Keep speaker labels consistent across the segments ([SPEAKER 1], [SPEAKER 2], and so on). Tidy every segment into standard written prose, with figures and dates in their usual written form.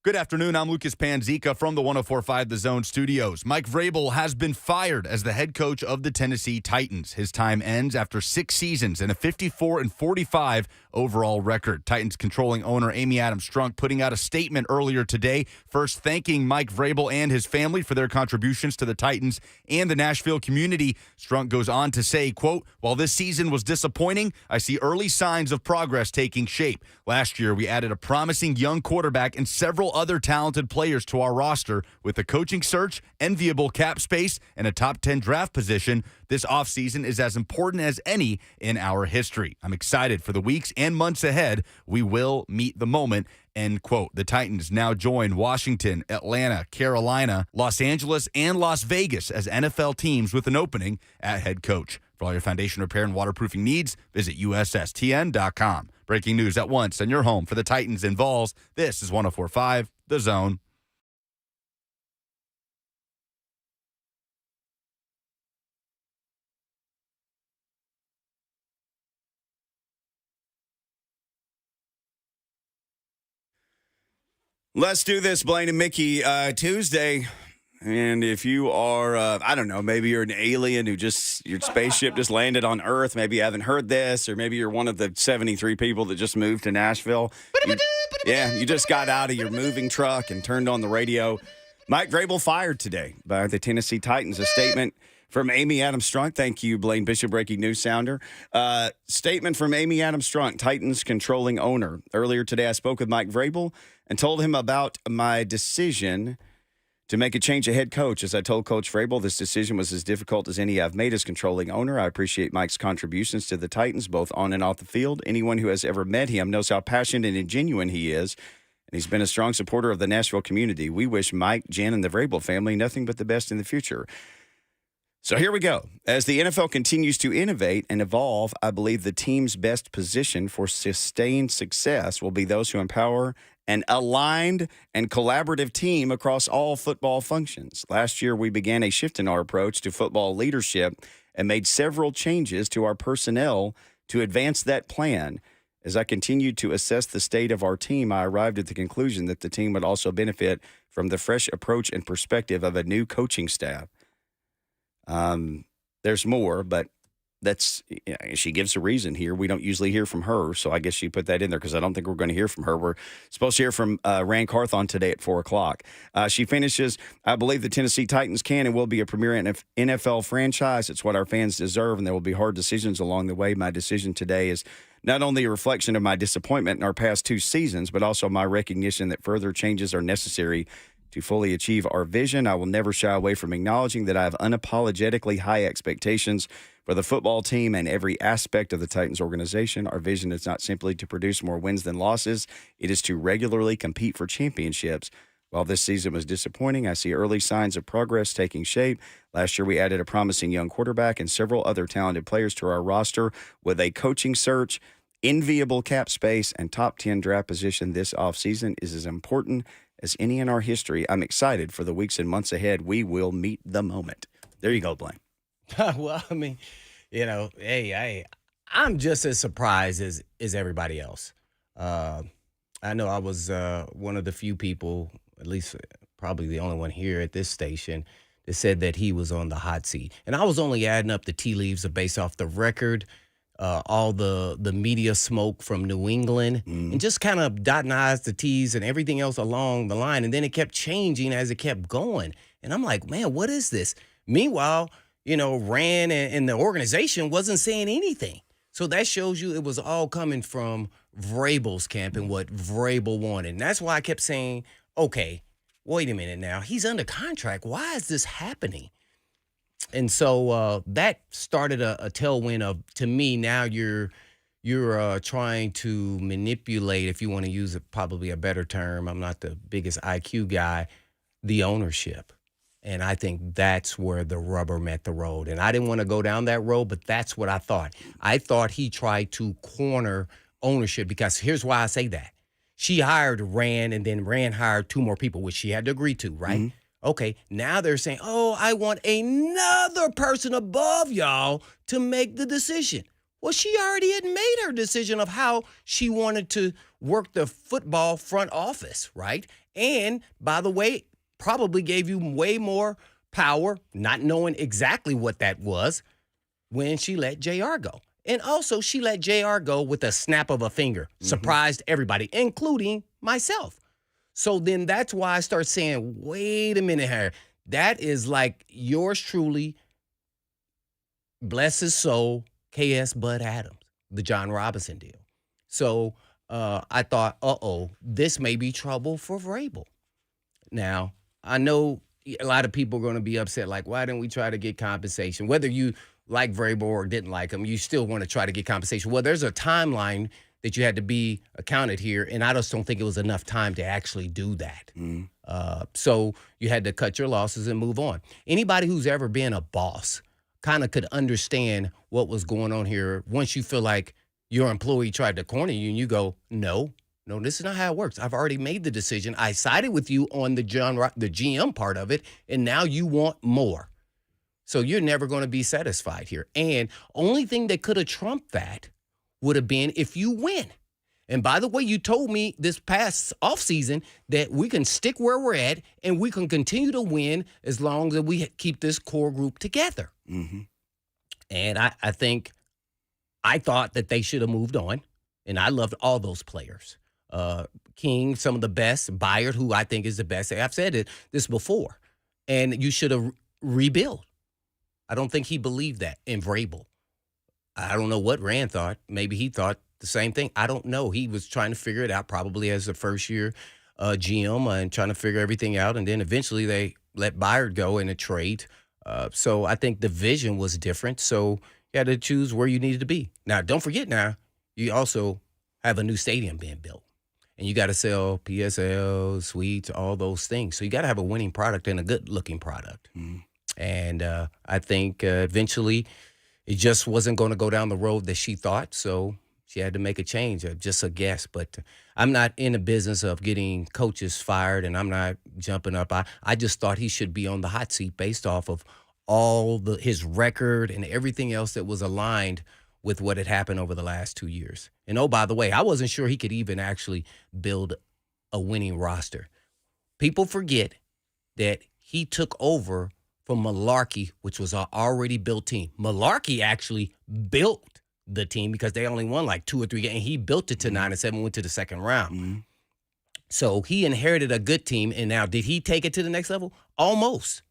[SPEAKER 1] Good afternoon. I'm Lucas Panzica from the 104.5 The Zone studios. Mike Vrabel has been fired as the head coach of the Tennessee Titans. His time ends after 6 seasons and a 54-45 overall record. Titans controlling owner Adams Strunk putting out a statement earlier today, first thanking Mike Vrabel and his family for their contributions to the Titans and the Nashville community. Strunk goes on to say, quote, "While this season was disappointing, I see early signs of progress taking shape. Last year, we added a promising young quarterback and several other talented players to our roster with a coaching search, enviable cap space, and a top 10 draft position. This offseason is as important as any in our history. I'm excited for the weeks and months ahead. We will meet the moment." End quote. The Titans now join Washington, Atlanta, Carolina, Los Angeles, and Las Vegas as NFL teams with an opening at head coach. For all your foundation repair and waterproofing needs, visit USSTN.com. Breaking news at once and your home for the Titans and Vols. This is 104.5 The Zone.
[SPEAKER 2] Let's do this, Blaine and Mickey. Tuesday, and if you are, I don't know, maybe you're an alien who your spaceship just landed on Earth. Maybe you haven't heard this, or maybe you're one of the 73 people that just moved to Nashville. You just got out of your moving truck and turned on the radio. Mike Vrabel fired today by the Tennessee Titans. A statement from Adams Strunk. Thank you, Blaine Bishop, breaking news sounder. Statement from Adams Strunk, Titans controlling owner. Earlier today, I spoke with Mike Vrabel and told him about my decision to make a change of head coach. As I told Coach Vrabel, this decision was as difficult as any I've made as controlling owner. I appreciate Mike's contributions to the Titans, both on and off the field. Anyone who has ever met him knows how passionate and genuine he is, and he's been a strong supporter of the Nashville community. We wish Mike, Jen, and the Vrabel family nothing but the best in the future. So here we go. As the NFL continues to innovate and evolve, I believe the team's best position for sustained success will be those who empower an aligned and collaborative team across all football functions. Last year, we began a shift in our approach to football leadership and made several changes to our personnel to advance that plan. As I continued to assess the state of our team, I arrived at the conclusion that the team would also benefit from the fresh approach and perspective of a new coaching staff. There's more, but she gives a reason here. We don't usually hear from her, so I guess she put that in there because I don't think we're going to hear from her. We're supposed to hear from Rand Carthon today at 4 o'clock. She finishes, I believe the Tennessee Titans can and will be a premier NFL franchise. It's what our fans deserve, and there will be hard decisions along the way. My decision today is not only a reflection of my disappointment in our past 2 seasons, but also my recognition that further changes are necessary to fully achieve our vision. I will never shy away from acknowledging that I have unapologetically high expectations for the football team and every aspect of the Titans organization. Our vision is not simply to produce more wins than losses. It is to regularly compete for championships. While this season was disappointing, I see early signs of progress taking shape. Last year, we added a promising young quarterback and several other talented players to our roster with a coaching search, enviable cap space, and top 10 draft position. This offseason is as important as any in our history. I'm excited for the weeks and months ahead. We will meet the moment. There you go, Blaine.
[SPEAKER 3] Well, I mean, I'm just as surprised as everybody else. I know I was one of the few people, at least probably the only one here at this station, that said that he was on the hot seat. And I was only adding up the tea leaves based off the record, all the media smoke from New England, and just kind of dotting I's to T's and everything else along the line. And then it kept changing as it kept going. And I'm like, man, what is this? Meanwhile, Rand and the organization wasn't saying anything. So that shows you it was all coming from Vrabel's camp and what Vrabel wanted. And that's why I kept saying, okay, wait a minute now. He's under contract. Why is this happening? And so that started a tailwind of, to me, now you're trying to manipulate, if you want to use probably a better term, I'm not the biggest IQ guy, the ownership. And I think that's where the rubber met the road. And I didn't want to go down that road, but that's what I thought. I thought he tried to corner ownership because here's why I say that. She hired Rand, and then Rand hired 2 more people, which she had to agree to, right? Mm-hmm. Okay, now they're saying, oh, I want another person above y'all to make the decision. Well, she already had made her decision of how she wanted to work the football front office, right? And by the way, probably gave you way more power, not knowing exactly what that was, when she let JR go. And also, she let JR go with a snap of a finger. Surprised everybody, including myself. So then that's why I start saying, wait a minute here. That is like yours truly, bless his soul, K.S. Bud Adams, the John Robinson deal. So I thought, this may be trouble for Vrabel. Now, I know a lot of people are going to be upset, like, why didn't we try to get compensation? Whether you like Vrabel or didn't like him, you still want to try to get compensation. Well, there's a timeline that you had to be accounted here, and I just don't think it was enough time to actually do that. So you had to cut your losses and move on. Anybody who's ever been a boss kind of could understand what was going on here once you feel like your employee tried to corner you and you go, no, this is not how it works. I've already made the decision. I sided with you on the GM part of it, and now you want more. So you're never going to be satisfied here. And only thing that could have trumped that would have been if you win. And by the way, you told me this past offseason that we can stick where we're at and we can continue to win as long as we keep this core group together. And I thought that they should have moved on. And I loved all those players. King, some of the best. Byard, who I think is the best. I've said this before. And you should have rebuilt. I don't think he believed that in Vrabel. I don't know what Rand thought. Maybe he thought the same thing. I don't know. He was trying to figure it out probably as a first-year GM and trying to figure everything out. And then eventually they let Byard go in a trade. So I think the vision was different. So you had to choose where you needed to be. Now, don't forget you also have a new stadium being built. And you got to sell PSL, suites, all those things. So you got to have a winning product and a good-looking product. And I think eventually it just wasn't going to go down the road that she thought. So she had to make a change, just a guess. But I'm not in the business of getting coaches fired, and I'm not jumping up. I just thought he should be on the hot seat based off of all his record and everything else that was aligned with what had happened over the last 2 years. And, oh, by the way, I wasn't sure he could even actually build a winning roster. People forget that he took over from Malarkey, which was an already built team. Malarkey actually built the team because they only won like 2 or 3 games. And he built it to 9-7, went to the second round. So he inherited a good team. And now, did he take it to the next level? Almost.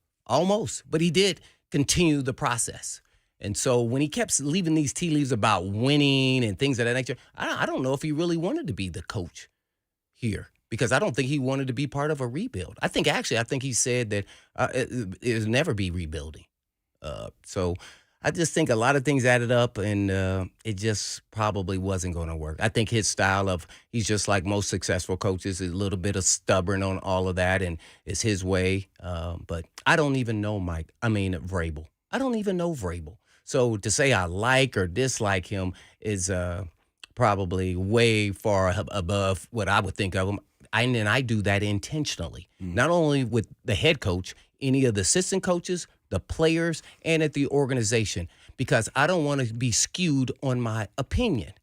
[SPEAKER 3] But he did continue the process. And so when he kept leaving these tea leaves about winning and things of that nature, I don't know if he really wanted to be the coach here. Because I don't think he wanted to be part of a rebuild. I think he said that it will never be rebuilding. So I just think a lot of things added up, and it just probably wasn't going to work. I think his style he's just like most successful coaches, is a little bit of stubborn on all of that, and it's his way. But I don't even know Vrabel. I don't even know Vrabel. So to say I like or dislike him is probably way far above what I would think of him. And I do that intentionally, not only with the head coach, any of the assistant coaches, the players, and at the organization, because I don't want to be skewed on my opinion,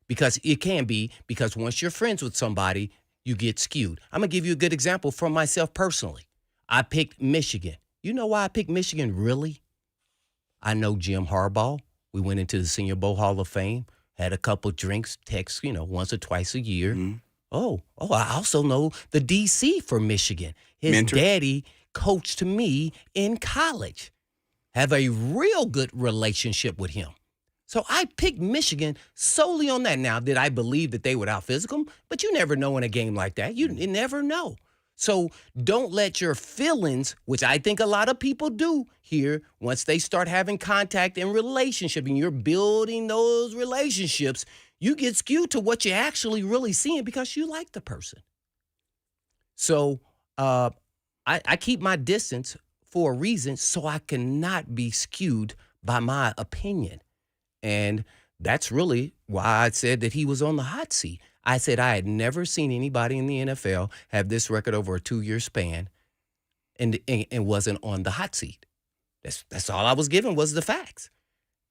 [SPEAKER 3] because it can be, because once you're friends with somebody, you get skewed. I'm going to give you a good example from myself personally. I picked Michigan. You know why I picked Michigan, really? I know Jim Harbaugh. We went into the Senior Bowl Hall of Fame, had a couple drinks, texts, once or twice a year. Oh, I also know the DC for Michigan. His
[SPEAKER 2] Mentor.
[SPEAKER 3] Daddy coached me in college. Have a real good relationship with him. So I picked Michigan solely on that. Now, did I believe that they would out-physical them? But you never know in a game like that. You never know. So don't let your feelings, which I think a lot of people do here, once they start having contact and relationship and you're building those relationships, you get skewed to what you're actually really seeing because you like the person. So I keep my distance for a reason, so I cannot be skewed by my opinion. And that's really why I said that he was on the hot seat. I said I had never seen anybody in the NFL have this record over a 2-year span and wasn't on the hot seat. That's all I was given was the facts.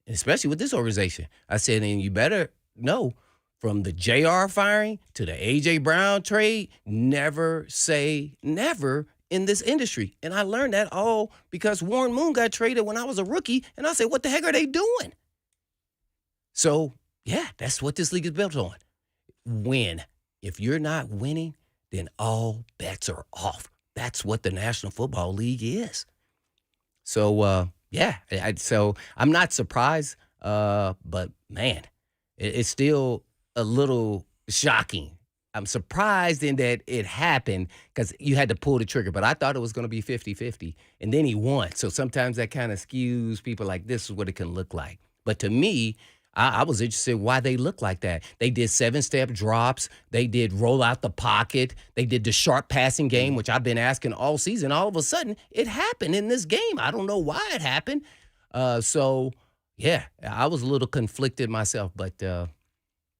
[SPEAKER 3] especially with this organization. I said, and you better know, from the JR firing to the A.J. Brown trade, never say never in this industry. And I learned that all because Warren Moon got traded when I was a rookie, and I said, what the heck are they doing? So, yeah, that's what this league is built on. Win. If you're not winning, then all bets are off. That's what the National Football League is. So, so I'm not surprised, but, man, it's still a little shocking. I'm surprised in that it happened because you had to pull the trigger, but I thought it was going to be 50-50, and then he won. So sometimes that kind of skews people like this is what it can look like. But to me, I was interested in why they look like that. They did 7-step drops. They did roll out the pocket. They did the sharp passing game, which I've been asking all season. All of a sudden, it happened in this game. I don't know why it happened. So, yeah, I was a little conflicted myself. But,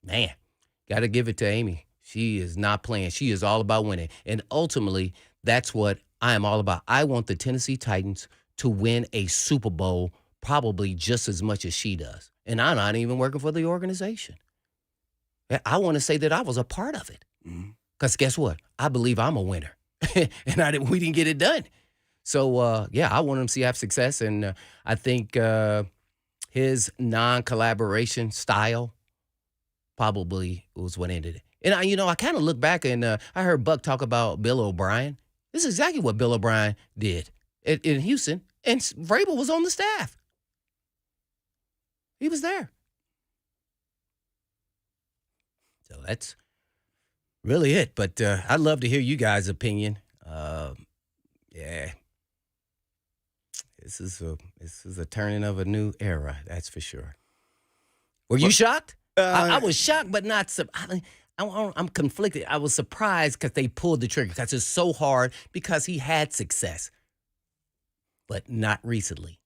[SPEAKER 3] man, got to give it to Amy. She is not playing. She is all about winning. And ultimately, that's what I am all about. I want the Tennessee Titans to win a Super Bowl probably just as much as she does. And I'm not even working for the organization. I want to say that I was a part of it. Because guess what? I believe I'm a winner. And we didn't get it done. So, I want him to have success. And I think his non-collaboration style probably was what ended it. And, I kind of look back and I heard Buck talk about Bill O'Brien. This is exactly what Bill O'Brien did in Houston. And Vrabel was on the staff. He was there. So that's really it. But I'd love to hear you guys' opinion. This is a turning of a new era. That's for sure. Were you shocked? I was shocked, but not. I'm conflicted. I was surprised because they pulled the trigger because it's so hard because he had success, but not recently.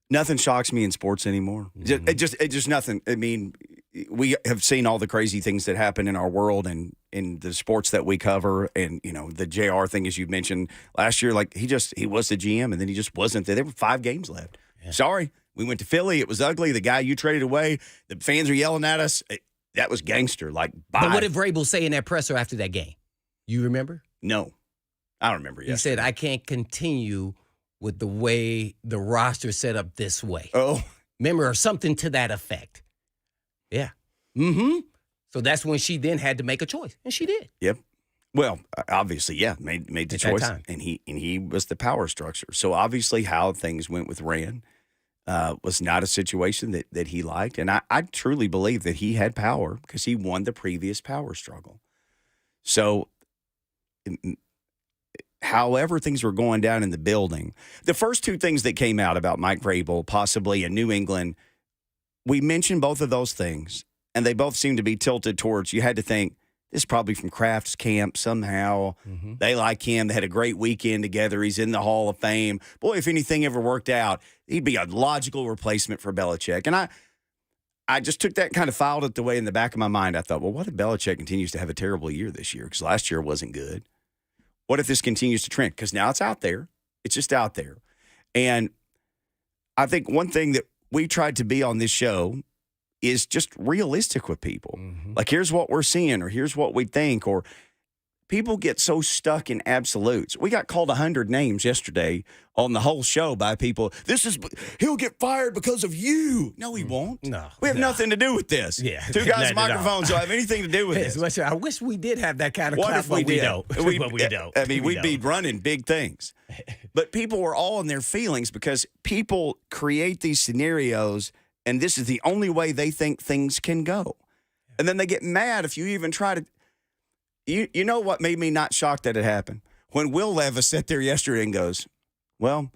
[SPEAKER 2] Nothing shocks me in sports anymore. It just nothing. I mean, we have seen all the crazy things that happen in our world and in the sports that we cover. And, the JR thing, as you mentioned last year, like he was the GM and then he just wasn't there. There were 5 games left. Yeah. Sorry. We went to Philly. It was ugly. The guy you traded away, the fans are yelling at us. That was gangster. Like, bye.
[SPEAKER 3] But what did Vrabel say in that presser after that game? You remember?
[SPEAKER 2] No. I don't remember.
[SPEAKER 3] He said, I can't continue with the way the roster set up this way.
[SPEAKER 2] Oh.
[SPEAKER 3] Remember, or something to that effect. Yeah. So that's when she then had to make a choice, and she did.
[SPEAKER 2] Yep. Well, obviously, yeah, made the choice, and he was the power structure. So obviously how things went with Rand was not a situation that he liked, and I truly believe that he had power because he won the previous power struggle. So however things were going down in the building, the first 2 things that came out about Mike Vrabel, possibly in New England, we mentioned both of those things, and they both seemed to be tilted towards, you had to think, this is probably from Kraft's camp somehow. They like him. They had a great weekend together. He's in the Hall of Fame. Boy, if anything ever worked out, he'd be a logical replacement for Belichick. And I just took that and kind of filed it away in the back of my mind. I thought, well, what if Belichick continues to have a terrible year this year? Because last year wasn't good. What if this continues to trend? Because now it's out there. It's just out there. And I think one thing that we tried to be on this show is just realistic with people. Like, here's what we're seeing, or here's what we think, or people get so stuck in absolutes. We got called 100 names yesterday on the whole show by people. He'll get fired because of you. No, he won't.
[SPEAKER 3] No.
[SPEAKER 2] We have nothing to do with this.
[SPEAKER 3] Yeah.
[SPEAKER 2] 2 guys with microphones don't have anything to do with this.
[SPEAKER 3] I wish we did have that kind of
[SPEAKER 2] What
[SPEAKER 3] class,
[SPEAKER 2] if we did?
[SPEAKER 3] But we don't.
[SPEAKER 2] I mean, we'd be running big things. But people were all in their feelings because people create these scenarios, and this is the only way they think things can go. And then they get mad if you even try to. You know what made me not shocked that it happened? When Will Levis sat there yesterday and goes, well,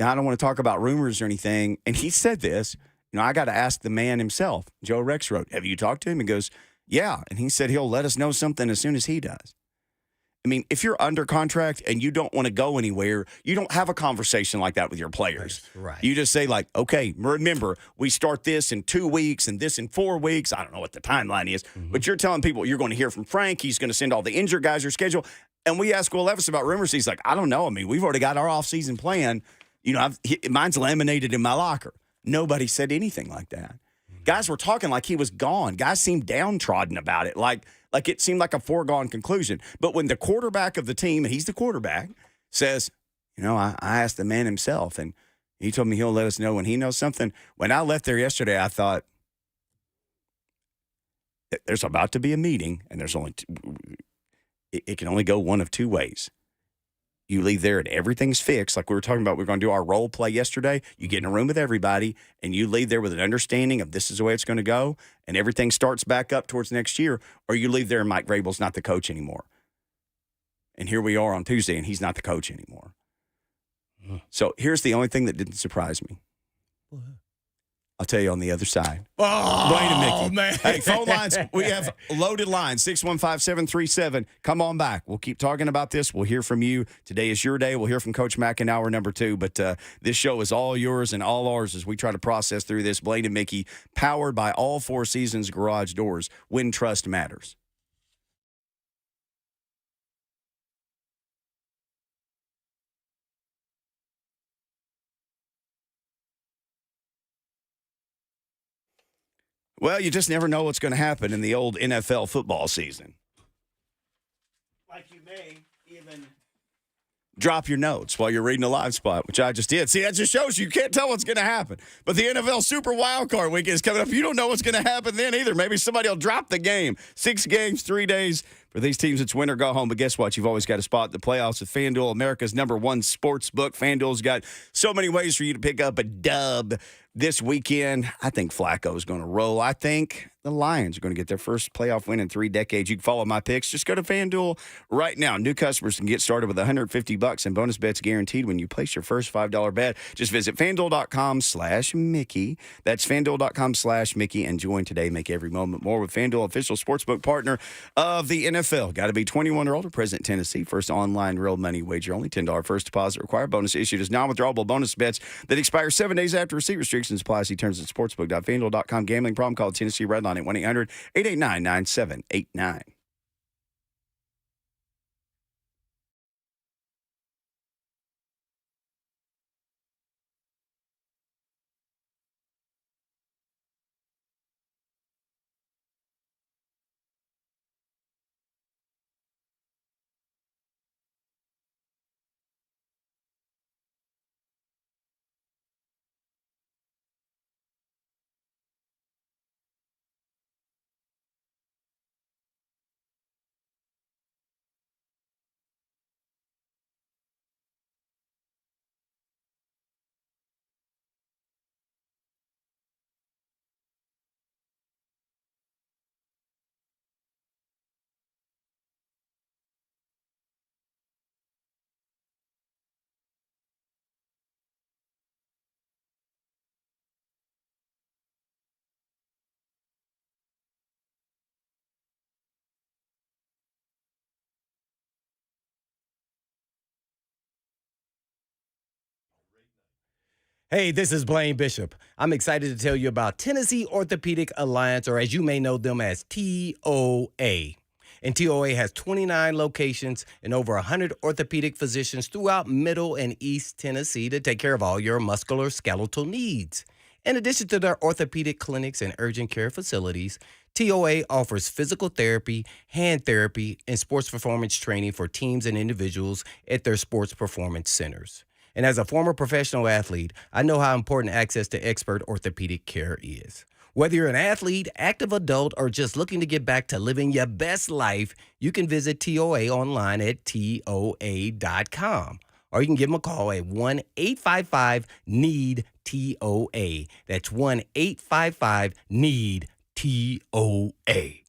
[SPEAKER 2] I don't want to talk about rumors or anything. And he said this, I got to ask the man himself. Joe Rex wrote, have you talked to him? He goes, yeah. And he said he'll let us know something as soon as he does. I mean, if you're under contract and you don't want to go anywhere, you don't have a conversation like that with your players.
[SPEAKER 3] Right.
[SPEAKER 2] You just say, like, okay, remember, we start this in 2 weeks and this in 4 weeks. I don't know what the timeline is, but you're telling people you're going to hear from Frank. He's going to send all the injured guys your schedule. And we asked Will Levis about rumors. He's like, I don't know. I mean, we've already got our offseason plan. Mine's laminated in my locker. Nobody said anything like that. Guys were talking like he was gone. Guys seemed downtrodden about it, like it seemed like a foregone conclusion. But when the quarterback of the team, and he's the quarterback, says, I asked the man himself, and he told me he'll let us know when he knows something. When I left there yesterday, I thought, there's about to be a meeting, and there's only it can only go one of two ways. You leave there and everything's fixed. Like we were talking about, we were going to do our role play yesterday. You get in a room with everybody, and you leave there with an understanding of this is the way it's going to go, and everything starts back up towards next year, or you leave there and Mike Vrabel's not the coach anymore. And here we are on Tuesday, and he's not the coach anymore. So here's the only thing that didn't surprise me. I'll tell you on the other side.
[SPEAKER 3] Oh,
[SPEAKER 2] Blaine and Mickey.
[SPEAKER 3] man.
[SPEAKER 2] Hey, phone lines, we have loaded lines, 615-737. Come on back. We'll keep talking about this. We'll hear from you. Today is your day. We'll hear from Coach Mack in hour number 2. But this show is all yours and all ours as we try to process through this. Blaine and Mickey, powered by All Four Seasons Garage Doors. When trust matters. Well, you just never know what's going to happen in the old NFL football season. Like you may even drop your notes while you're reading a live spot, which I just did. See, that just shows you can't tell what's going to happen. But the NFL Super Wildcard Weekend is coming up. You don't know what's going to happen then either. Maybe somebody will drop the game. 6 games, 3 days. For these teams, it's win or go home. But guess what? You've always got a spot in the playoffs with FanDuel, America's #1 sports book. FanDuel's got so many ways for you to pick up a dub this weekend. I think Flacco's going to roll. I think the Lions are going to get their first playoff win in 3 decades. You can follow my picks. Just go to FanDuel right now. New customers can get started with $150 and bonus bets guaranteed when you place your first $5 bet. Just visit FanDuel.com/Mickey. That's FanDuel.com/Mickey and join today. Make every moment more with FanDuel, official sportsbook partner of the NFL. Got to be 21 or older, present in Tennessee. First online real money wager. Only $10 first deposit required. Bonus issued as non-withdrawable bonus bets that expire 7 days after receipt. Restrictions apply. See terms at sportsbook.fanduel.com. Gambling problem? Call Tennessee Redline at 1-800-889-9789.
[SPEAKER 3] Hey, this is Blaine Bishop. I'm excited to tell you about Tennessee Orthopedic Alliance, or as you may know them as TOA. And TOA has 29 locations and over 100 orthopedic physicians throughout Middle and East Tennessee to take care of all your musculoskeletal needs. In addition to their orthopedic clinics and urgent care facilities, TOA offers physical therapy, hand therapy, and sports performance training for teams and individuals at their sports performance centers. And as a former professional athlete, I know how important access to expert orthopedic care is. Whether you're an athlete, active adult, or just looking to get back to living your best life, you can visit TOA online at TOA.com. Or you can give them a call at 1-855-NEED-TOA. That's 1-855-NEED-TOA.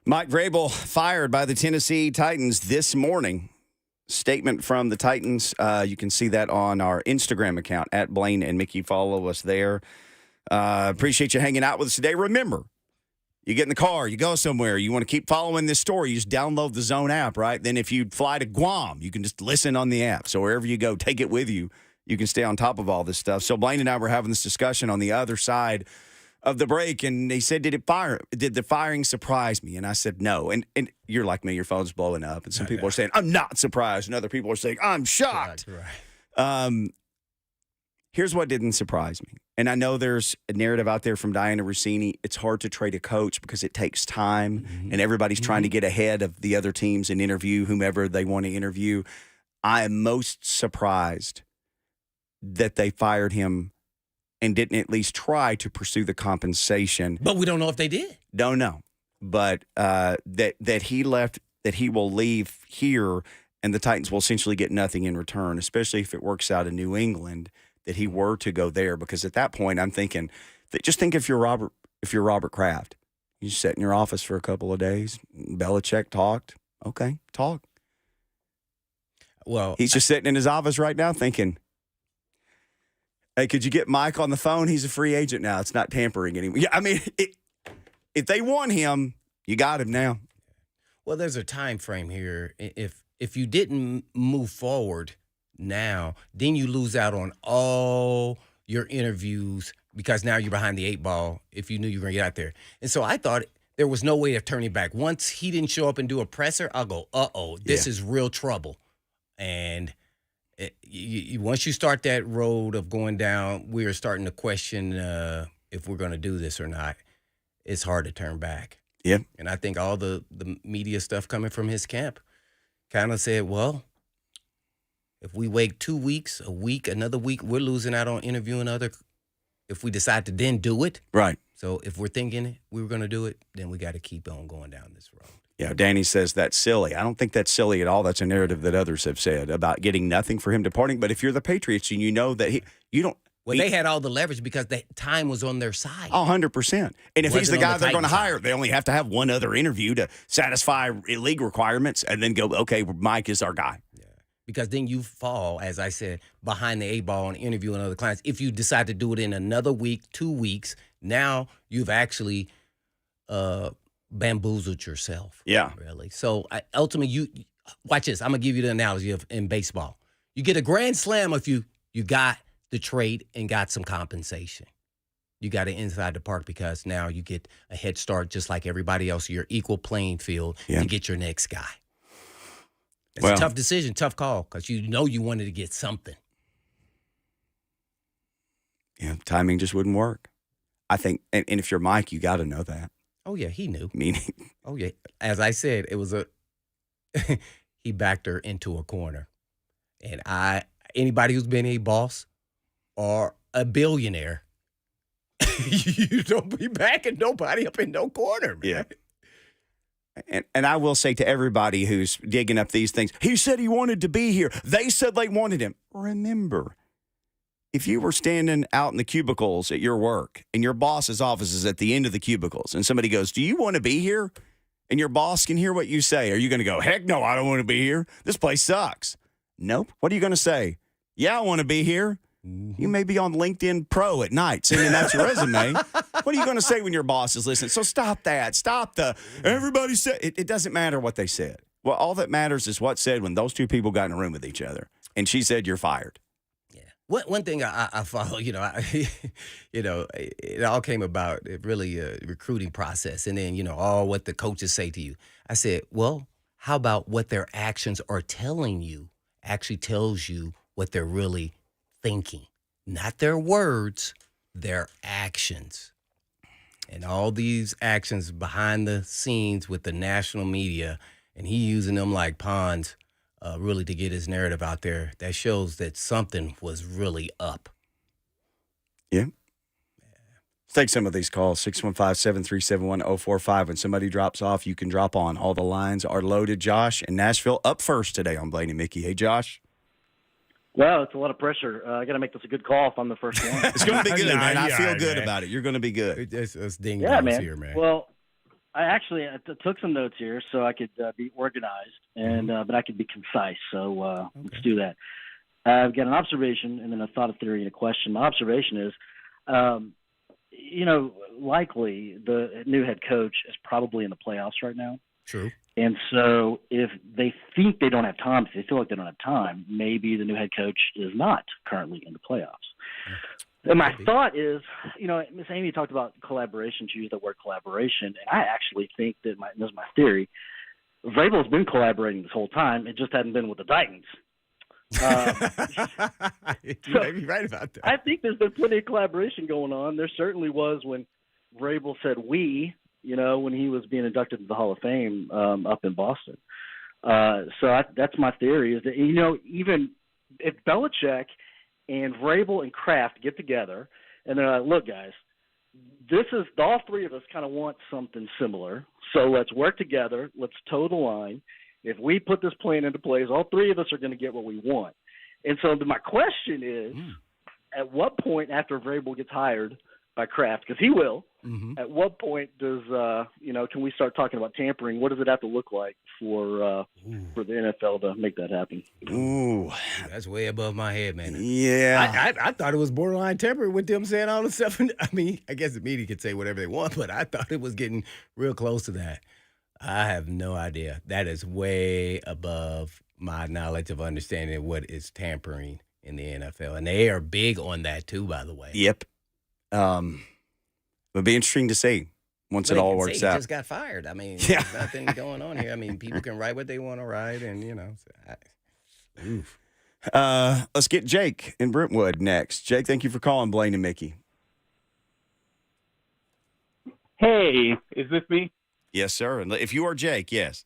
[SPEAKER 2] Mike Vrabel fired by the Tennessee Titans this morning. Statement from the Titans. You can see that on our Instagram account at Blaine and Mickey. Follow us there. Appreciate you hanging out with us today. Remember, you get in the car, you go somewhere, you want to keep following this story, you just download the Zone app, right? Then if you fly to Guam, you can just listen on the app. So wherever you go, take it with you. You can stay on top of all this stuff. So Blaine and I were having this discussion on the other side of the break, and he said, did the firing surprise me? And I said, no. And you're like me, your phone's blowing up. And some people are saying, I'm not surprised. And other people are saying, I'm shocked.
[SPEAKER 3] Right.
[SPEAKER 2] Here's what didn't surprise me. And I know there's a narrative out there from Diana Rossini. It's hard to trade a coach because it takes time, and everybody's trying to get ahead of the other teams and interview whomever they want to interview. I am most surprised that they fired him and didn't at least try to pursue the compensation.
[SPEAKER 3] But we don't know if they did.
[SPEAKER 2] Don't know. But that he left, that he will leave here, and the Titans will essentially get nothing in return, especially if it works out in New England, that he were to go there. Because at that point, I'm thinking that just think if you're Robert Kraft, you sat in your office for a couple of days. Belichick talked. Okay, talk.
[SPEAKER 3] Well,
[SPEAKER 2] he's just sitting in his office right now thinking, hey, could you get Mike on the phone? He's a free agent now. It's not tampering anymore. Yeah, I mean, if they want him, you got him now.
[SPEAKER 3] Well, there's a time frame here. If you didn't move forward now, then you lose out on all your interviews because now you're behind the 8 ball if you knew you were going to get out there. And so I thought there was no way of turning back. Once he didn't show up and do a presser, I'll go, this is real trouble. And once you start that road of going down, we are starting to question if we're going to do this or not. It's hard to turn back.
[SPEAKER 2] Yep.
[SPEAKER 3] And I think all the media stuff coming from his camp kind of said, well, if we wait 2 weeks, a week, another week, we're losing out on interviewing if we decide to then do it.
[SPEAKER 2] Right.
[SPEAKER 3] So if we're thinking we were going to do it, then we got to keep on going down this road.
[SPEAKER 2] Yeah, Danny says that's silly. I don't think that's silly at all. That's a narrative that others have said about getting nothing for him departing. But if you're the Patriots and you know that you don't.
[SPEAKER 3] Well, they had all the leverage because the time was on their side.
[SPEAKER 2] 100%. And if he's the guy they're going to hire, they only have to have one other interview to satisfy league requirements and then go, okay, Mike is our guy.
[SPEAKER 3] Yeah. Because then you fall, as I said, behind the 8 ball and interviewing other clients. If you decide to do it in another week, 2 weeks, now you've actually bamboozled yourself.
[SPEAKER 2] Yeah.
[SPEAKER 3] Really. So ultimately, you watch this. I'm going to give you the analogy of in baseball. You get a grand slam if you got the trade and got some compensation. You got it inside the park because now you get a head start just like everybody else. You're equal playing field to get your next guy. It's a tough decision, tough call because you know you wanted to get something.
[SPEAKER 2] Yeah, timing just wouldn't work. I think, and if you're Mike, you got to know that.
[SPEAKER 3] Oh, yeah, he knew.
[SPEAKER 2] Meaning?
[SPEAKER 3] Oh, yeah. As I said, it was he backed her into a corner. And anybody who's been a boss or a billionaire, you don't be backing nobody up in no corner, man.
[SPEAKER 2] Yeah. And I will say to everybody who's digging up these things, he said he wanted to be here. They said they wanted him. Remember, if you were standing out in the cubicles at your work and your boss's office is at the end of the cubicles and somebody goes, do you want to be here? And your boss can hear what you say. Are you going to go, heck no, I don't want to be here. This place sucks. Nope. What are you going to say? Yeah, I want to be here. You may be on LinkedIn Pro at night sending out your resume. What are you going to say when your boss is listening? So stop that. Stop everybody said. It doesn't matter what they said. Well, all that matters is what's said when those two people got in a room with each other. And she said, you're fired.
[SPEAKER 3] Yeah. One thing I follow, it all came about really a recruiting process. And then, all what the coaches say to you. I said, well, how about what their actions are telling you actually tells you what they're really thinking, not their words, their actions. And all these actions behind the scenes with the national media, and he using them like pawns really to get his narrative out there, that shows that something was really up.
[SPEAKER 2] Yeah. Let's take some of these calls, 615-737-1045. When somebody drops off, you can drop on. All the lines are loaded. Josh in Nashville up first today on Blaine and Mickey. Hey, Josh.
[SPEAKER 4] Well, it's a lot of pressure. I got to make this a good call if I'm the first one.
[SPEAKER 2] It's going to be good, man. I feel good about it. You're going to be good.
[SPEAKER 3] It's ding
[SPEAKER 4] yeah,
[SPEAKER 3] dongs
[SPEAKER 4] man.
[SPEAKER 3] Here, man.
[SPEAKER 4] Well, took some notes here so I could be organized, and but I could be concise. So let's do that. I've got an observation and then a thought, a theory, and a question. My observation is, likely the new head coach is probably in the playoffs right now.
[SPEAKER 3] True.
[SPEAKER 4] And so if they think they don't have time, if they feel like they don't have time, maybe the new head coach is not currently in the playoffs. And my thought is, Miss Amy talked about collaboration. She used the word collaboration. And I actually think that this is my theory. Vrabel's been collaborating this whole time. It just hadn't been with the Titans.
[SPEAKER 3] You may be right about that.
[SPEAKER 4] I think there's been plenty of collaboration going on. There certainly was when Vrabel said we, when he was being inducted to the Hall of Fame up in Boston. That's my theory is that, even if Belichick and Vrabel and Kraft get together and they're like, look, guys, all three of us kind of want something similar. So let's work together. Let's toe the line. If we put this plan into place, all three of us are going to get what we want. And so my question is, at what point after Vrabel gets hired by Kraft, because he will, at what point does can we start talking about tampering? What does it have to look like for the NFL to make that happen?
[SPEAKER 2] Ooh,
[SPEAKER 3] that's way above my head, man.
[SPEAKER 2] Yeah,
[SPEAKER 3] I thought it was borderline tampering with them saying all this stuff. I mean, I guess the media could say whatever they want, but I thought it was getting real close to that. I have no idea. That is way above my knowledge of understanding what is tampering in the NFL, and they are big on that too, by the way.
[SPEAKER 2] Yep. It'll be interesting to see once it all works out.
[SPEAKER 3] He just got fired. I mean,
[SPEAKER 2] Yeah.
[SPEAKER 3] There's nothing going on here. I mean, people can write what they want to write, and oof.
[SPEAKER 2] Let's get Jake in Brentwood next. Jake, thank you for calling Blaine and Mickey.
[SPEAKER 5] Hey, is this me?
[SPEAKER 2] Yes, sir. And if you are Jake, yes.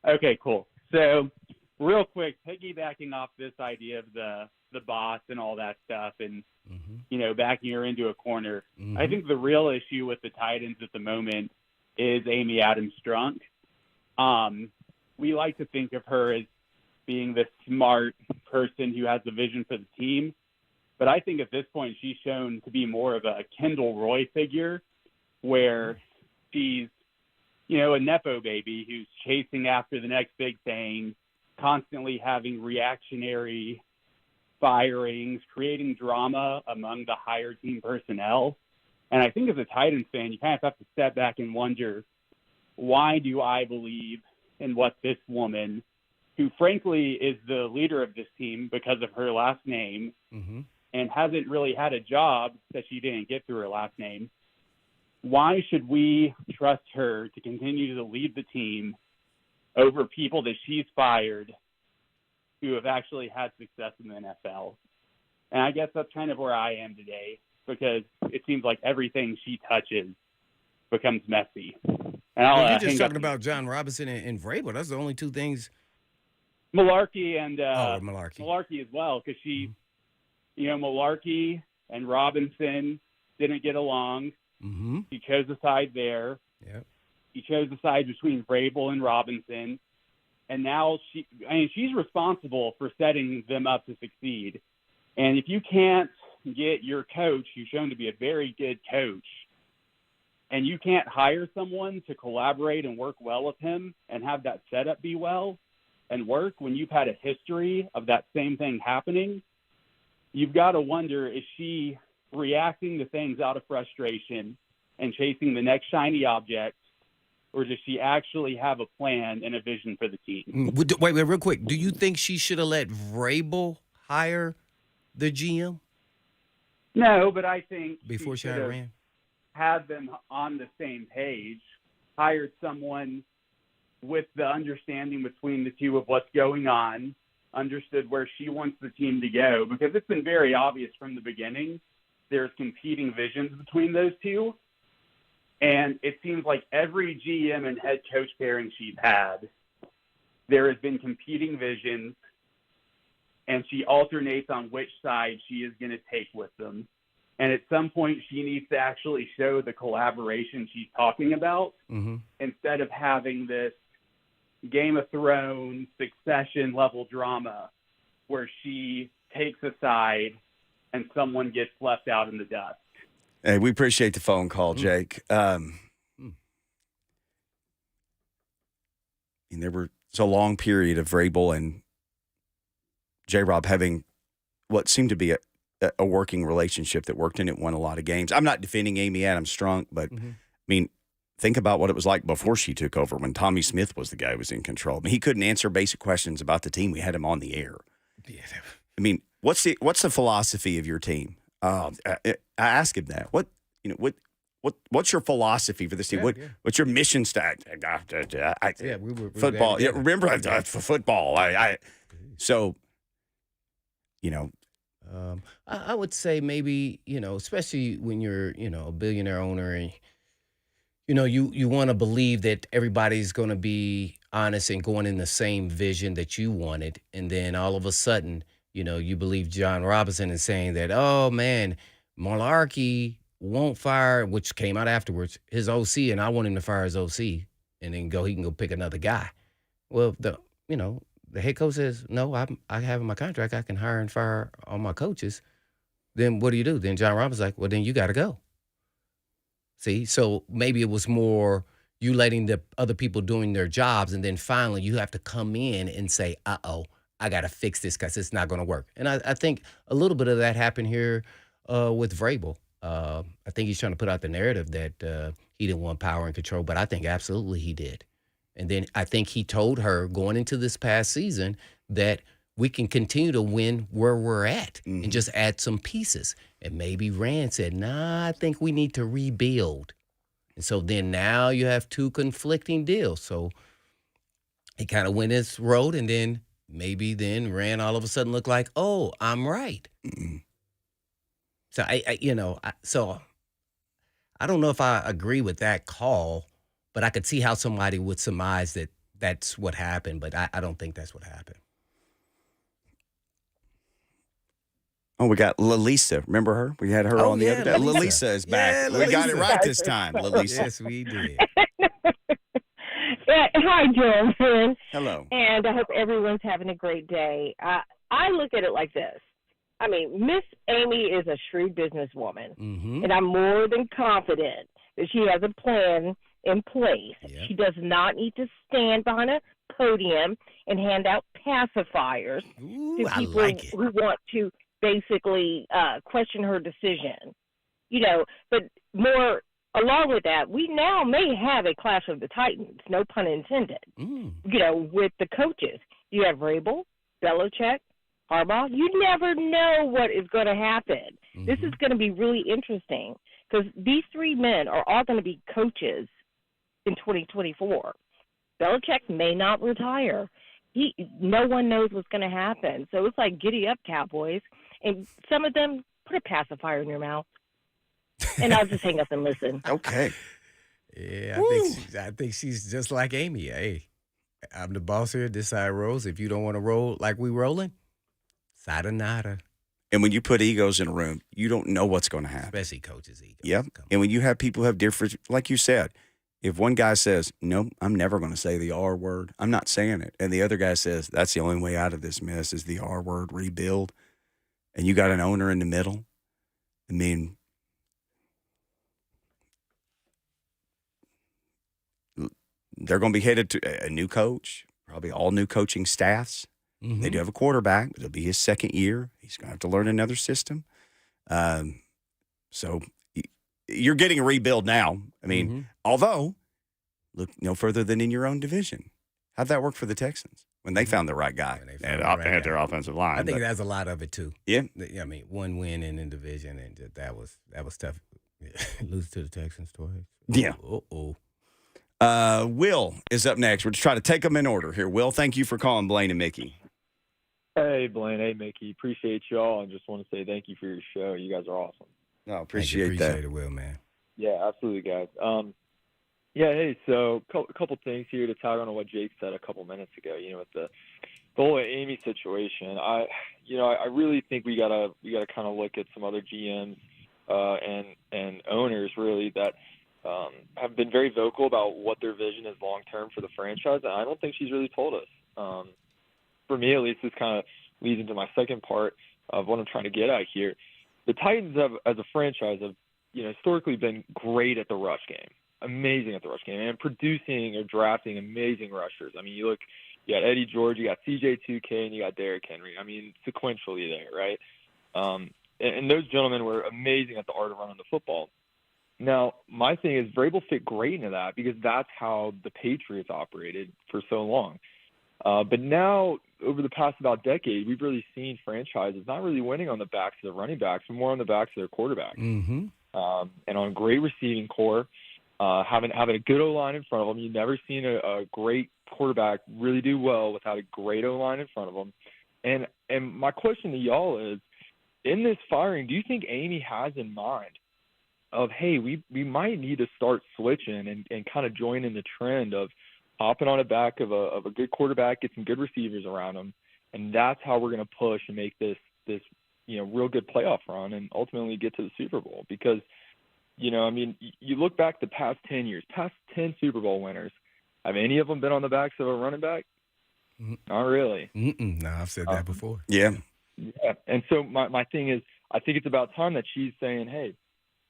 [SPEAKER 5] Okay, cool. So, real quick, piggybacking off this idea of the boss and all that stuff, and backing her into a corner. I think the real issue with the Titans at the moment is Amy Adams Strunk. We like to think of her as being the smart person who has the vision for the team, but I think at this point she's shown to be more of a Kendall Roy figure, where she's a Nepo baby who's chasing after the next big thing, constantly having reactionary firings, creating drama among the higher team personnel. And I think as a Titans fan, you kind of have to step back and wonder, why do I believe in what this woman, who frankly is the leader of this team because of her last name and hasn't really had a job that she didn't get through her last name, why should we trust her to continue to lead the team over people that she's fired who have actually had success in the NFL? And I guess that's kind of where I am today, because it seems like everything she touches becomes messy. And
[SPEAKER 3] you're just talking about John Robinson and Vrabel. That's the only two things.
[SPEAKER 5] Malarkey and
[SPEAKER 3] Malarkey
[SPEAKER 5] as well, because she, Malarkey and Robinson didn't get along. He chose a side there.
[SPEAKER 3] Yep.
[SPEAKER 5] He chose a side between Vrabel and Robinson, and now she's responsible for setting them up to succeed. And if you can't get your coach, who's shown to be a very good coach, and you can't hire someone to collaborate and work well with him and have that setup be well and work when you've had a history of that same thing happening, you've got to wonder, is she reacting to things out of frustration and chasing the next shiny object, or does she actually have a plan and a vision for the team?
[SPEAKER 3] Wait, real quick. Do you think she should have let Vrabel hire the GM?
[SPEAKER 5] No, but I think
[SPEAKER 3] before she ran,
[SPEAKER 5] had them on the same page, hired someone with the understanding between the two of what's going on, understood where she wants the team to go, because it's been very obvious from the beginning there's competing visions between those two. And it seems like every GM and head coach pairing she's had, there has been competing visions, and she alternates on which side she is going to take with them. And at some point, she needs to actually show the collaboration she's talking about, instead of having this Game of Thrones, Succession level drama where she takes a side and someone gets left out in the dust.
[SPEAKER 2] Hey, we appreciate the phone call, Jake. And there was a long period of Vrabel and J-Rob having what seemed to be a working relationship that worked, and it won a lot of games. I'm not defending Amy Adams Strunk, but, I mean, think about what it was like before she took over when Tommy Smith was the guy who was in control. I mean, he couldn't answer basic questions about the team. We had him on the air.
[SPEAKER 3] Yeah.
[SPEAKER 2] I mean, what's the philosophy of your team? I asked him that. What's your philosophy for this team? What's your mission stack?
[SPEAKER 3] We were
[SPEAKER 2] football.
[SPEAKER 3] there.
[SPEAKER 2] Yeah, remember for football. So, you know.
[SPEAKER 3] I would say maybe, especially when you're, a billionaire owner and, you want to believe that everybody's going to be honest and going in the same vision that you wanted. And then all of a sudden, you believe John Robinson is saying that, oh, man, Malarkey won't fire, which came out afterwards, his OC, and I want him to fire his OC and then he can go pick another guy. Well, the head coach says, no, I have in my contract, I can hire and fire all my coaches. Then what do? Then John Robinson's like, well, then you got to go. See, so maybe it was more you letting the other people doing their jobs, and then finally you have to come in and say, uh-oh, I got to fix this because it's not going to work. And I think a little bit of that happened here with Vrabel. I think he's trying to put out the narrative that he didn't want power and control, but I think absolutely he did. And then I think he told her going into this past season that we can continue to win where we're at and just add some pieces. And maybe Rand said, nah, I think we need to rebuild. And so then now you have two conflicting deals. So he kind of went his road, and then maybe then Rand all of a sudden looked like, oh, I'm right. So so I don't know if I agree with that call, but I could see how somebody would surmise that that's what happened, but I don't think that's what happened.
[SPEAKER 2] Oh, we got Lalisa. Remember her? We had her on the other day. Lalisa is back.
[SPEAKER 3] Yeah,
[SPEAKER 2] we got it
[SPEAKER 3] Lalisa.
[SPEAKER 2] right this time, Lalisa.
[SPEAKER 3] Yes, we did.
[SPEAKER 6] Hi, gentlemen.
[SPEAKER 2] Hello.
[SPEAKER 6] And I hope everyone's having a great day. I look at it like this. I mean, Miss Amy is a shrewd businesswoman, and I'm more than confident that she has a plan in place.
[SPEAKER 3] Yep.
[SPEAKER 6] She does not need to stand behind a podium and hand out pacifiers
[SPEAKER 3] Ooh,
[SPEAKER 6] to
[SPEAKER 3] I
[SPEAKER 6] people
[SPEAKER 3] like it.
[SPEAKER 6] who want to basically question her decision. But more along with that, we now may have a clash of the Titans, no pun intended, with the coaches. You have Vrabel, Belichick, Harbaugh. You never know what is going to happen. This is going to be really interesting because these three men are all going to be coaches in 2024. Belichick may not retire. No one knows what's going to happen. So it's like, giddy up, Cowboys. And some of them, put a pacifier in your mouth. And I'll just hang up and listen.
[SPEAKER 2] Okay.
[SPEAKER 3] Yeah, I think she's just like Amy. Hey, I'm the boss here. This side rolls. If you don't want to roll like we rolling, sayonara.
[SPEAKER 2] And when you put egos in a room, you don't know what's going to happen.
[SPEAKER 3] Especially coaches' egos.
[SPEAKER 2] Yep. And when you have people who have different, like you said, if one guy says, no, I'm never going to say the R word, I'm not saying it. And the other guy says, that's the only way out of this mess is the R word, rebuild. And you got an owner in the middle. I mean, they're going to be headed to a new coach, probably all new coaching staffs. They do have a quarterback, but it'll be his second year. He's going to have to learn another system. So you're getting a rebuild now. I mean, although, look no further than in your own division. How'd that work for the Texans when they found the right guy and had their offensive line?
[SPEAKER 3] I think that's a lot of it, too.
[SPEAKER 2] Yeah.
[SPEAKER 3] I mean, one win in the division, and that was tough. Lose to the Texans twice.
[SPEAKER 2] Yeah.
[SPEAKER 3] Uh-oh.
[SPEAKER 2] Will is up next. We're just trying to take them in order here. Will, thank you for calling Blaine and Mickey.
[SPEAKER 7] Hey, Blaine. Hey, Mickey. Appreciate y'all. And just want to say thank you for your show. You guys are awesome.
[SPEAKER 2] No, appreciate that.
[SPEAKER 3] Appreciate it, Will, man.
[SPEAKER 7] Yeah, absolutely, guys. Yeah, hey, so a couple things here to tag on to what Jake said a couple minutes ago, with the whole Amy situation. I really think we gotta kind of look at some other GMs and owners really that have been very vocal about what their vision is long term for the franchise, and I don't think she's really told us. For me, at least, this kind of leads into my second part of what I'm trying to get at here. The Titans have, as a franchise, have historically been great at the rush game. amazing at the rush game and producing or drafting amazing rushers. I mean, you got Eddie George, you got CJ2K, and you got Derrick Henry. I mean, sequentially there, right? And those gentlemen were amazing at the art of running the football. Now, my thing is Vrabel fit great into that because that's how the Patriots operated for so long. But now, over the past about decade, we've really seen franchises not really winning on the backs of the running backs, but more on the backs of their quarterbacks.
[SPEAKER 3] Mm-hmm.
[SPEAKER 7] And on a great receiving core, having a good O-line in front of them. You've never seen a great quarterback really do well without a great O-line in front of them. And my question to y'all is, in this firing, do you think Amy has in mind of, hey, we might need to start switching and kind of joining the trend of hopping on the back of a good quarterback, get some good receivers around him, and that's how we're going to push and make this real good playoff run and ultimately get to the Super Bowl? Because, I mean, you look back the past 10 years, past 10 Super Bowl winners, have any of them been on the backs of a running back? Not really.
[SPEAKER 3] No, I've said that before.
[SPEAKER 2] Yeah.
[SPEAKER 7] Yeah, and so my thing is, I think it's about time that she's saying, hey,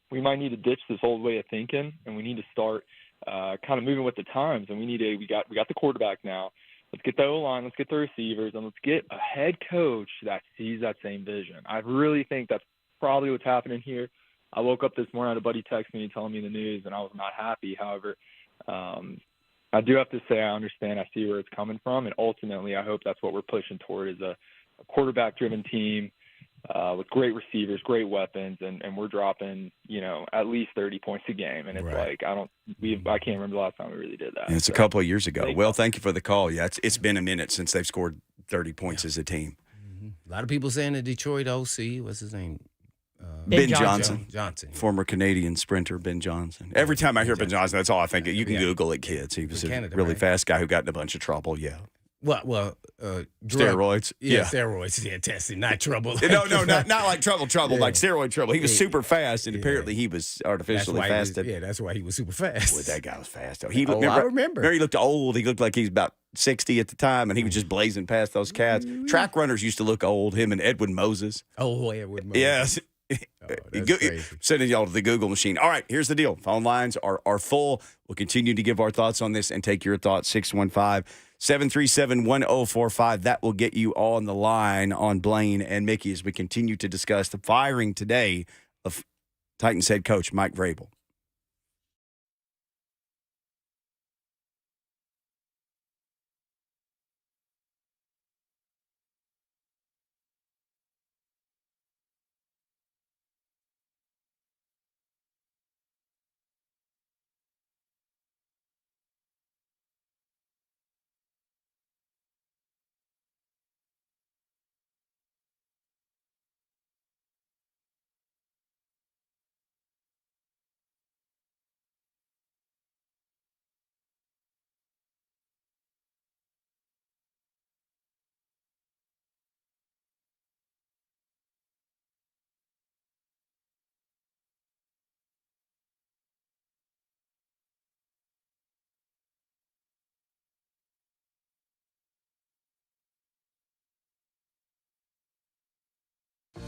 [SPEAKER 7] we might need to ditch this old way of thinking, and we need to start kind of moving with the times. And we got the quarterback now. Let's get the O-line, let's get the receivers, and let's get a head coach that sees that same vision. I really think that's probably what's happening here. I woke up this morning, I had a buddy text me telling me the news, and I was not happy. However, I do have to say I understand, I see where it's coming from, and ultimately I hope that's what we're pushing toward is a quarterback-driven team with great receivers, great weapons, and we're dropping, at least 30 points a game. And it's like I can't remember the last time we really did that.
[SPEAKER 2] Yeah, it's a couple of years ago. Well, thank you for the call. Yeah, it's been a minute since they've scored 30 points as a team.
[SPEAKER 3] Mm-hmm. A lot of people saying the Detroit OC, what's his name?
[SPEAKER 2] Ben Johnson.
[SPEAKER 3] Johnson.
[SPEAKER 2] Former Canadian sprinter Ben Johnson. Every time I hear Ben Johnson, that's all I think of. You can Google it, kids. He was
[SPEAKER 3] Canada,
[SPEAKER 2] a really
[SPEAKER 3] right?
[SPEAKER 2] fast guy who got in a bunch of trouble. Yeah.
[SPEAKER 3] Well,
[SPEAKER 2] Steroids.
[SPEAKER 3] Yeah, steroids. Yeah, testing, not trouble.
[SPEAKER 2] No, not like trouble, like steroid trouble. He was super fast, and apparently he was artificially fasted.
[SPEAKER 3] That's why he was super fast.
[SPEAKER 2] Boy, that guy was fast. Though.
[SPEAKER 3] I remember.
[SPEAKER 2] He looked old. He looked like he was about 60 at the time, and he was just blazing past those cats. Track runners used to look old, him and Edwin Moses.
[SPEAKER 3] Oh, Edwin Moses.
[SPEAKER 2] Yes.
[SPEAKER 3] That's crazy.
[SPEAKER 2] Sending y'all to the Google machine. All right, here's the deal. Phone lines are full. We'll continue to give our thoughts on this and take your thoughts. 615-737-1045. That will get you on the line on Blaine and Mickey as we continue to discuss the firing today of Titans head coach Mike Vrabel.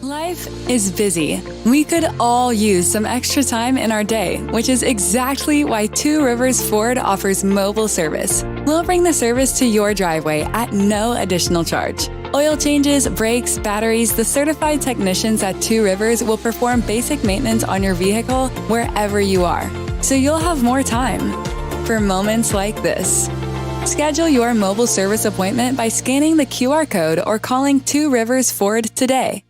[SPEAKER 8] Life is busy. We could all use some extra time in our day, which is exactly why Two Rivers Ford offers mobile service. We'll bring the service to your driveway at no additional charge. Oil changes, brakes, batteries, the certified technicians at Two Rivers will perform basic maintenance on your vehicle wherever you are, so you'll have more time for moments like this. Schedule your mobile service appointment by scanning the QR code or calling Two Rivers Ford today.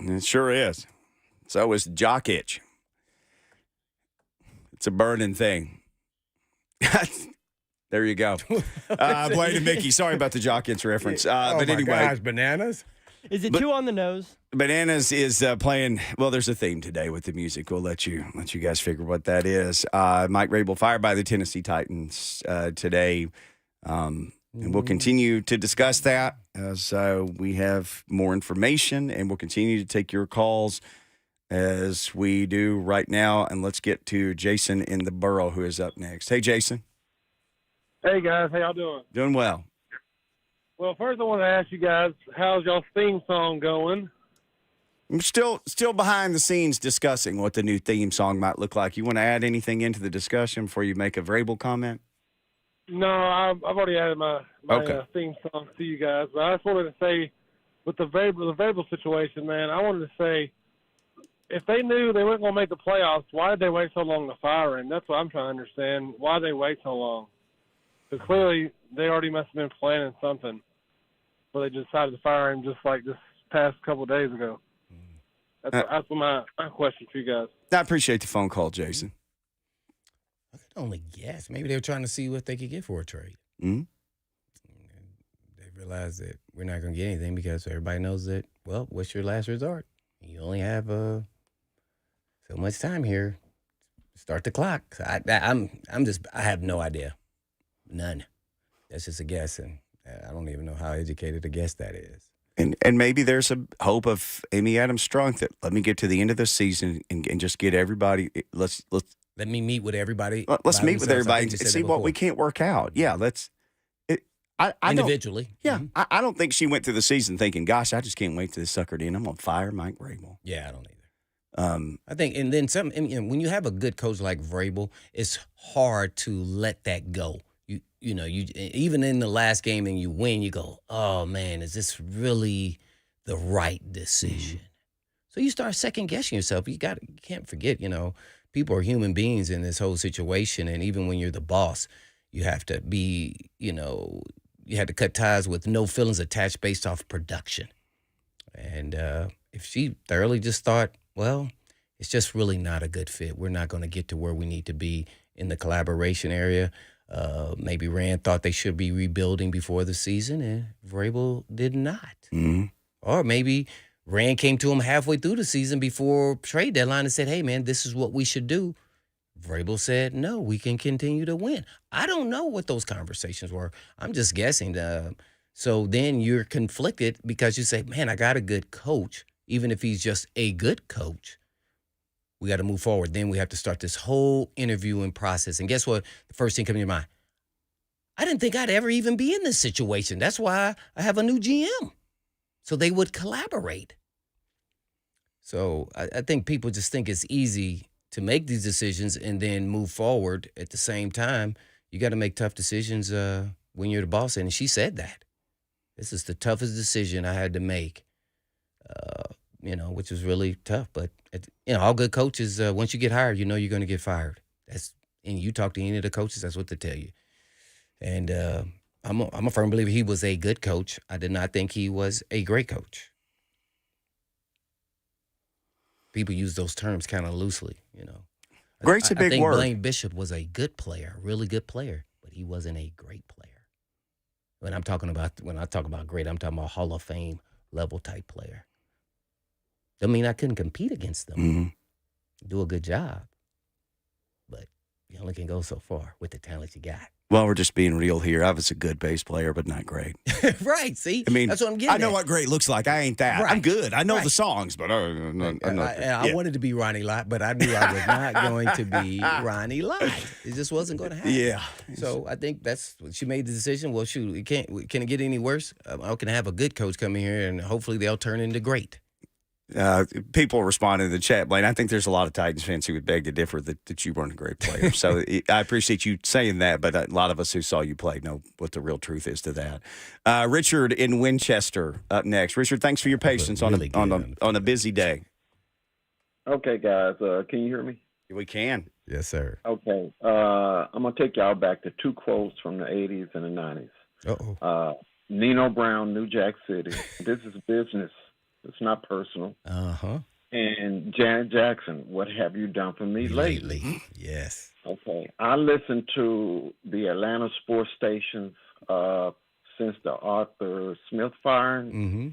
[SPEAKER 2] It sure is. So is jock itch. It's a burning thing. There you go. Blaine and Mickey, sorry about the jock itch reference. But anyway.
[SPEAKER 3] Gosh, bananas?
[SPEAKER 9] Is it too on the nose?
[SPEAKER 2] Bananas is playing. Well, there's a theme today with the music. We'll let you guys figure what that is. Mike Vrabel fired by the Tennessee Titans today, and we'll continue to discuss that as we have more information, and we'll continue to take your calls as we do right now. And let's get to Jason in the Borough, who is up next. Hey, Jason.
[SPEAKER 10] Hey guys, how y'all doing?
[SPEAKER 2] Doing well.
[SPEAKER 10] Well, first I want to ask you guys, how's y'all's theme song going?
[SPEAKER 2] I'm still behind the scenes discussing what the new theme song might look like. You want to add anything into the discussion before you make a Vrabel comment?
[SPEAKER 10] No, I've already added my theme song to you guys, but I just wanted to say, with the Vrabel situation, man, I wanted to say, if they knew they weren't going to make the playoffs, why did they wait so long to fire him? That's what I'm trying to understand. Why did they wait so long? Because clearly they already must have been planning something, but they decided to fire him just like this past couple of days ago. That's my question for you guys.
[SPEAKER 2] I appreciate the phone call, Jason.
[SPEAKER 3] I could only guess. Maybe they were trying to see what they could get for a trade.
[SPEAKER 2] Mm-hmm.
[SPEAKER 3] They realized that we're not going to get anything because everybody knows that, well, what's your last resort? You only have so much time here. Start the clock. I have no idea. None. That's just a guess, and I don't even know how educated a guess that is.
[SPEAKER 2] And maybe there's a hope of Adams Strunk that let me get to the end of the season and just get everybody. Let
[SPEAKER 3] me meet with everybody.
[SPEAKER 2] Let's meet with everybody and see what we can't work out. Yeah,
[SPEAKER 3] individually.
[SPEAKER 2] Yeah, I don't think she went through the season thinking, "Gosh, I just can't wait to this sucker to end. I'm gonna fire Mike Vrabel."
[SPEAKER 3] Yeah, I don't either. I think, and then some. When you have a good coach like Vrabel, it's hard to let that go. You know, even in the last game and you win, you go, oh, man, is this really the right decision? So you start second-guessing yourself. You can't forget, people are human beings in this whole situation, and even when you're the boss, you have to be, you had to cut ties with no feelings attached based off production. And if she thoroughly just thought, well, it's just really not a good fit. We're not going to get to where we need to be in the collaboration area. Maybe Rand thought they should be rebuilding before the season, and Vrabel did not.
[SPEAKER 2] Mm-hmm.
[SPEAKER 3] Or maybe Rand came to him halfway through the season before trade deadline and said, hey, man, this is what we should do. Vrabel said, no, we can continue to win. I don't know what those conversations were. I'm just guessing. So then you're conflicted because you say, man, I got a good coach, even if he's just a good coach. We got to move forward. Then we have to start this whole interviewing process. And guess what? The first thing coming to your mind, I didn't think I'd ever even be in this situation. That's why I have a new GM. So they would collaborate. So I think people just think it's easy to make these decisions and then move forward at the same time. You got to make tough decisions when you're the boss. And she said that. This is the toughest decision I had to make, which was really tough. But, all good coaches, once you get hired, you're going to get fired. And you talk to any of the coaches, that's what they tell you. And I'm a firm believer he was a good coach. I did not think he was a great coach. People use those terms kind of loosely,
[SPEAKER 2] Great's a big
[SPEAKER 3] I think
[SPEAKER 2] word.
[SPEAKER 3] Blaine Bishop was a good player, a really good player, but he wasn't a great player. When I talk about great, I'm talking about Hall of Fame level type player. Doesn't mean I couldn't compete against them.
[SPEAKER 2] Mm-hmm.
[SPEAKER 3] Do a good job. But you only can go so far with the talent you got.
[SPEAKER 2] Well, we're just being real here. I was a good bass player, but not great.
[SPEAKER 3] Right, see?
[SPEAKER 2] I mean,
[SPEAKER 3] that's what I'm getting
[SPEAKER 2] I know
[SPEAKER 3] at.
[SPEAKER 2] what great looks like. I ain't that.
[SPEAKER 3] Right.
[SPEAKER 2] I'm good. I know
[SPEAKER 3] Right.
[SPEAKER 2] the songs, but I'm not.
[SPEAKER 3] I wanted to be Ronnie Lott, but I knew I was not going to be Ronnie Lott. It just wasn't going to happen.
[SPEAKER 2] Yeah.
[SPEAKER 3] So I think she made the decision. Well, shoot, can it get any worse? I can have a good coach come in here, and hopefully they'll turn into great.
[SPEAKER 2] People responded in the chat, Blaine. I think there's a lot of Titans fans who would beg to differ that you weren't a great player. So I appreciate you saying that, but a lot of us who saw you play know what the real truth is to that. Richard in Winchester up next. Richard, thanks for your patience on a busy day.
[SPEAKER 11] Okay, guys, can you hear me?
[SPEAKER 2] We can.
[SPEAKER 3] Yes, sir.
[SPEAKER 11] Okay, I'm gonna take y'all back to two quotes from the '80s and the '90s.
[SPEAKER 3] Uh-oh.
[SPEAKER 11] Nino Brown, New Jack City. This is business. It's not personal.
[SPEAKER 3] Uh-huh.
[SPEAKER 11] And Janet Jackson, what have you done for me lately?
[SPEAKER 3] Yes.
[SPEAKER 11] Okay. I listen to the Atlanta sports stations since the Arthur Smith firing,
[SPEAKER 3] Mm-hmm.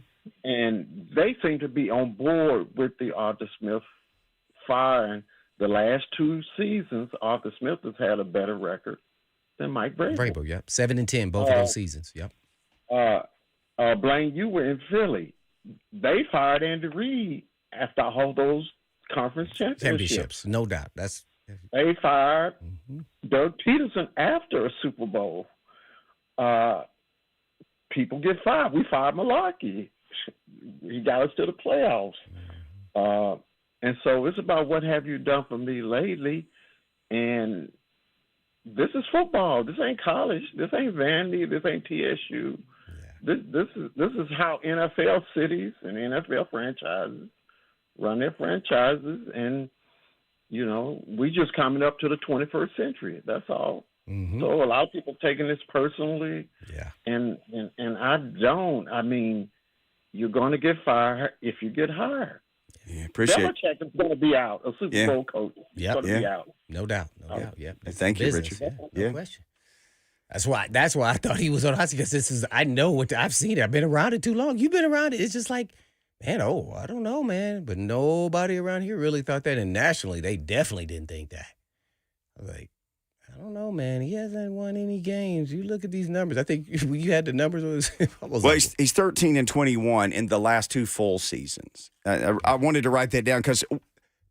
[SPEAKER 11] and they seem to be on board with the Arthur Smith firing. The last 2 seasons, Arthur Smith has had a better record than Mike Vrabel.
[SPEAKER 3] Vrabel, yep. 7-10, both of those seasons. Yep.
[SPEAKER 11] Blaine, you were in Philly. They fired Andy Reid after all those conference championships.
[SPEAKER 3] No doubt.
[SPEAKER 11] They fired Doug Peterson after a Super Bowl. People get fired. We fired Malarkey. He got us to the playoffs. And so it's about what have you done for me lately. And this is football. This ain't college. This ain't Vandy. This ain't TSU. Yeah. This is how NFL cities and NFL franchises run their franchises. And, you know, we just coming up to the 21st century. That's all. Mm-hmm. So a lot of people taking this personally. Yeah. And I don't. I mean, you're going to get fired if you get hired.
[SPEAKER 2] Yeah, appreciate it.
[SPEAKER 11] Belichick is going to be out. A Super Bowl coach is going to be out.
[SPEAKER 3] No doubt. Yeah.
[SPEAKER 2] Thank you, Richard.
[SPEAKER 3] No question. That's why I thought he was on hot seat, because I know what I've seen it. I've been around it too long. You've been around it. It's just like, man, I don't know, man. But nobody around here really thought that. And nationally, they definitely didn't think that. I was like, I don't know, man. He hasn't won any games. You look at these numbers. I think you had the numbers.
[SPEAKER 2] He's 13-21 in the last 2 full seasons. I wanted to write that down because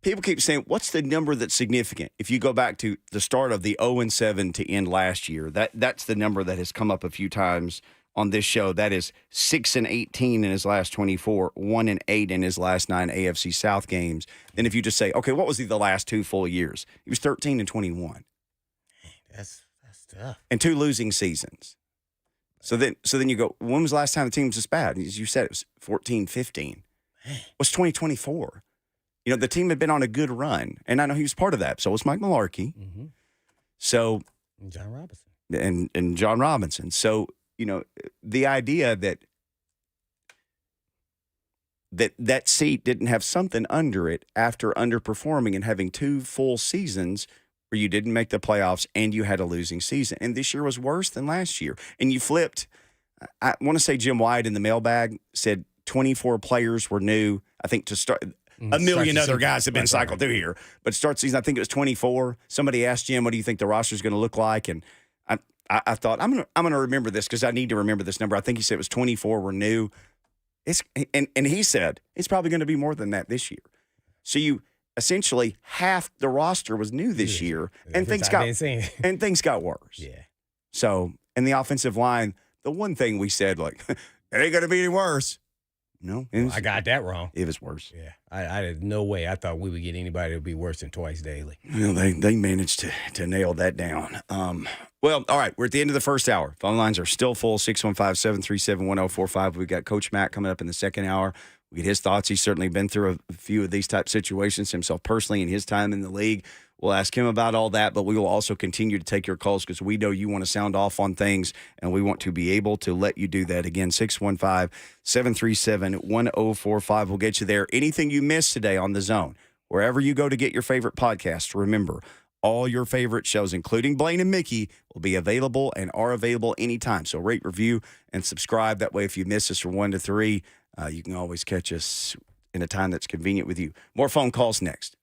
[SPEAKER 2] people keep saying, what's the number that's significant? If you go back to the start of the 0-7 to end last year, that's the number that has come up a few times on this show. That is 6-18 in his last 24, 1-8 in his last 9 AFC South games. Then if you just say, okay, what was the last 2 full years? He was 13-21.
[SPEAKER 3] That's tough.
[SPEAKER 2] And 2 losing seasons. So then you go, when was the last time the team was this bad? As you said, it was 14-15. It was 2024. You know, the team had been on a good run. And I know he was part of that. So was Mike Malarkey. Mm-hmm. So
[SPEAKER 3] and John Robinson.
[SPEAKER 2] And John Robinson. So, you know, the idea that seat didn't have something under it after underperforming and having 2 full seasons where you didn't make the playoffs and you had a losing season. And this year was worse than last year. And you flipped. I want to say Jim White in the mailbag said 24 players were new, I think, to start. A million other guys have been cycled through here. But start season, I think it was 24. Somebody asked Jim, what do you think the roster is going to look like? And I thought, I'm gonna remember this because I need to remember this number. I think he said it was 24 were new. And he said it's probably going to be more than that this year. So you essentially half the roster was new this year, and things got worse.
[SPEAKER 3] Yeah.
[SPEAKER 2] So, and the offensive line, the one thing we said, like, it ain't going to be any worse. No.
[SPEAKER 3] I got that wrong.
[SPEAKER 2] It was worse.
[SPEAKER 3] Yeah. I had no way I thought we would get anybody that would be worse than twice daily.
[SPEAKER 2] Well, they managed to nail that down. Well, all right, we're at the end of the first hour. Phone lines are still full, 615-737-1045. We've got Coach Matt coming up in the second hour. We get his thoughts. He's certainly been through a few of these type situations himself personally in his time in the league. We'll ask him about all that, but we will also continue to take your calls because we know you want to sound off on things, and we want to be able to let you do that. Again, 615-737-1045. We'll get you there. Anything you missed today on The Zone, wherever you go to get your favorite podcast, remember, all your favorite shows, including Blaine and Mickey, will be available and are available anytime. So rate, review, and subscribe. That way, if you miss us from 1 to 3, you can always catch us in a time that's convenient with you. More phone calls next.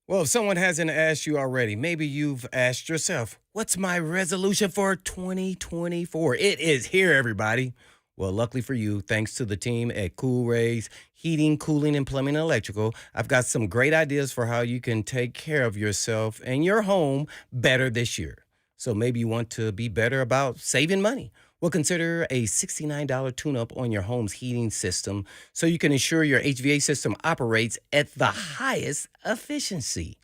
[SPEAKER 3] Well, if someone hasn't asked you already, maybe you've asked yourself, what's my resolution for 2024? It is here, everybody. Well, luckily for you, thanks to the team at Cool Rays Heating, Cooling, and Plumbing and Electrical, I've got some great ideas for how you can take care of yourself and your home better this year. So maybe you want to be better about saving money. Well, consider a $69 tune-up on your home's heating system so you can ensure your HVAC system operates at the highest efficiency.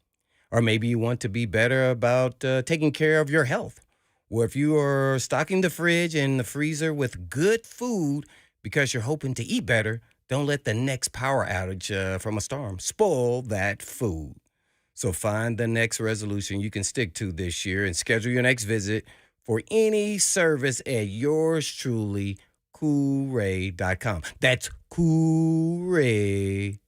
[SPEAKER 3] Or maybe you want to be better about taking care of your health. Well, if you are stocking the fridge and the freezer with good food because you're hoping to eat better, Don't let the next power outage from a storm spoil that food. So find the next resolution you can stick to this year and schedule your next visit for any service at yours truly, Coolray.com. That's Coolray.com.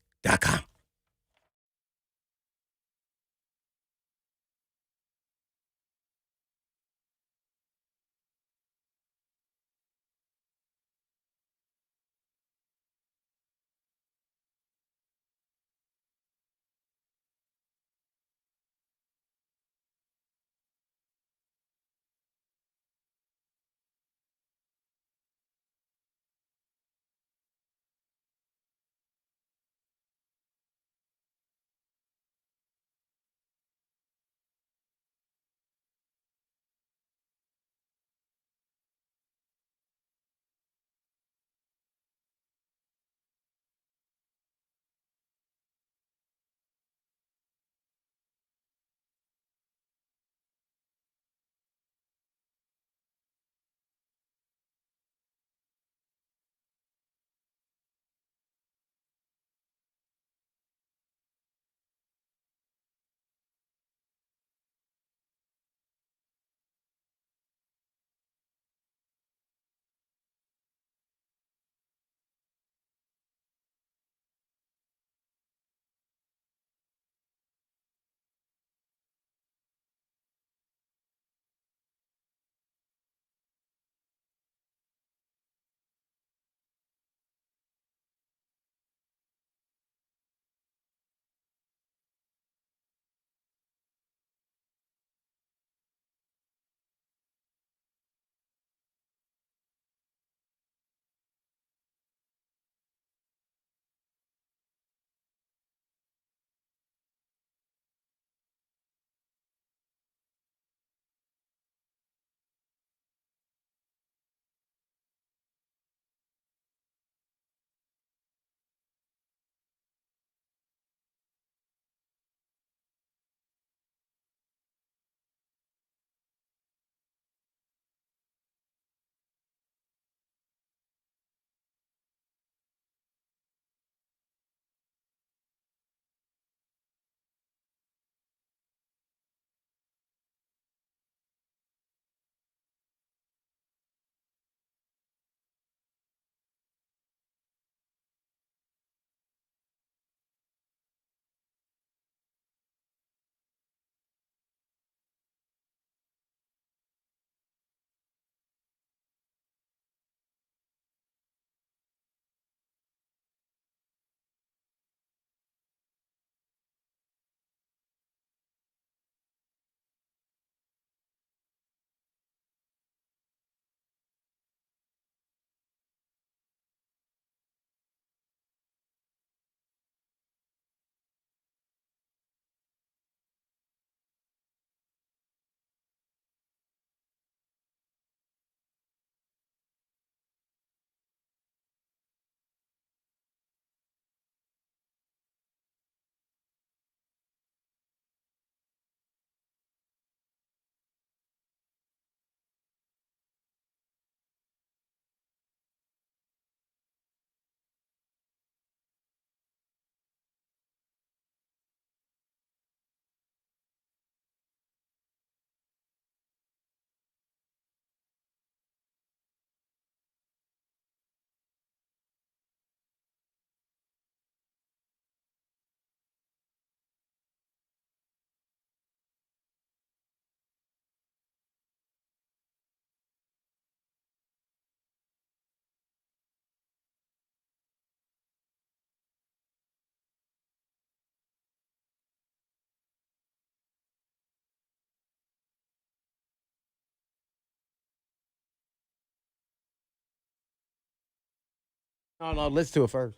[SPEAKER 3] No, let's do it first.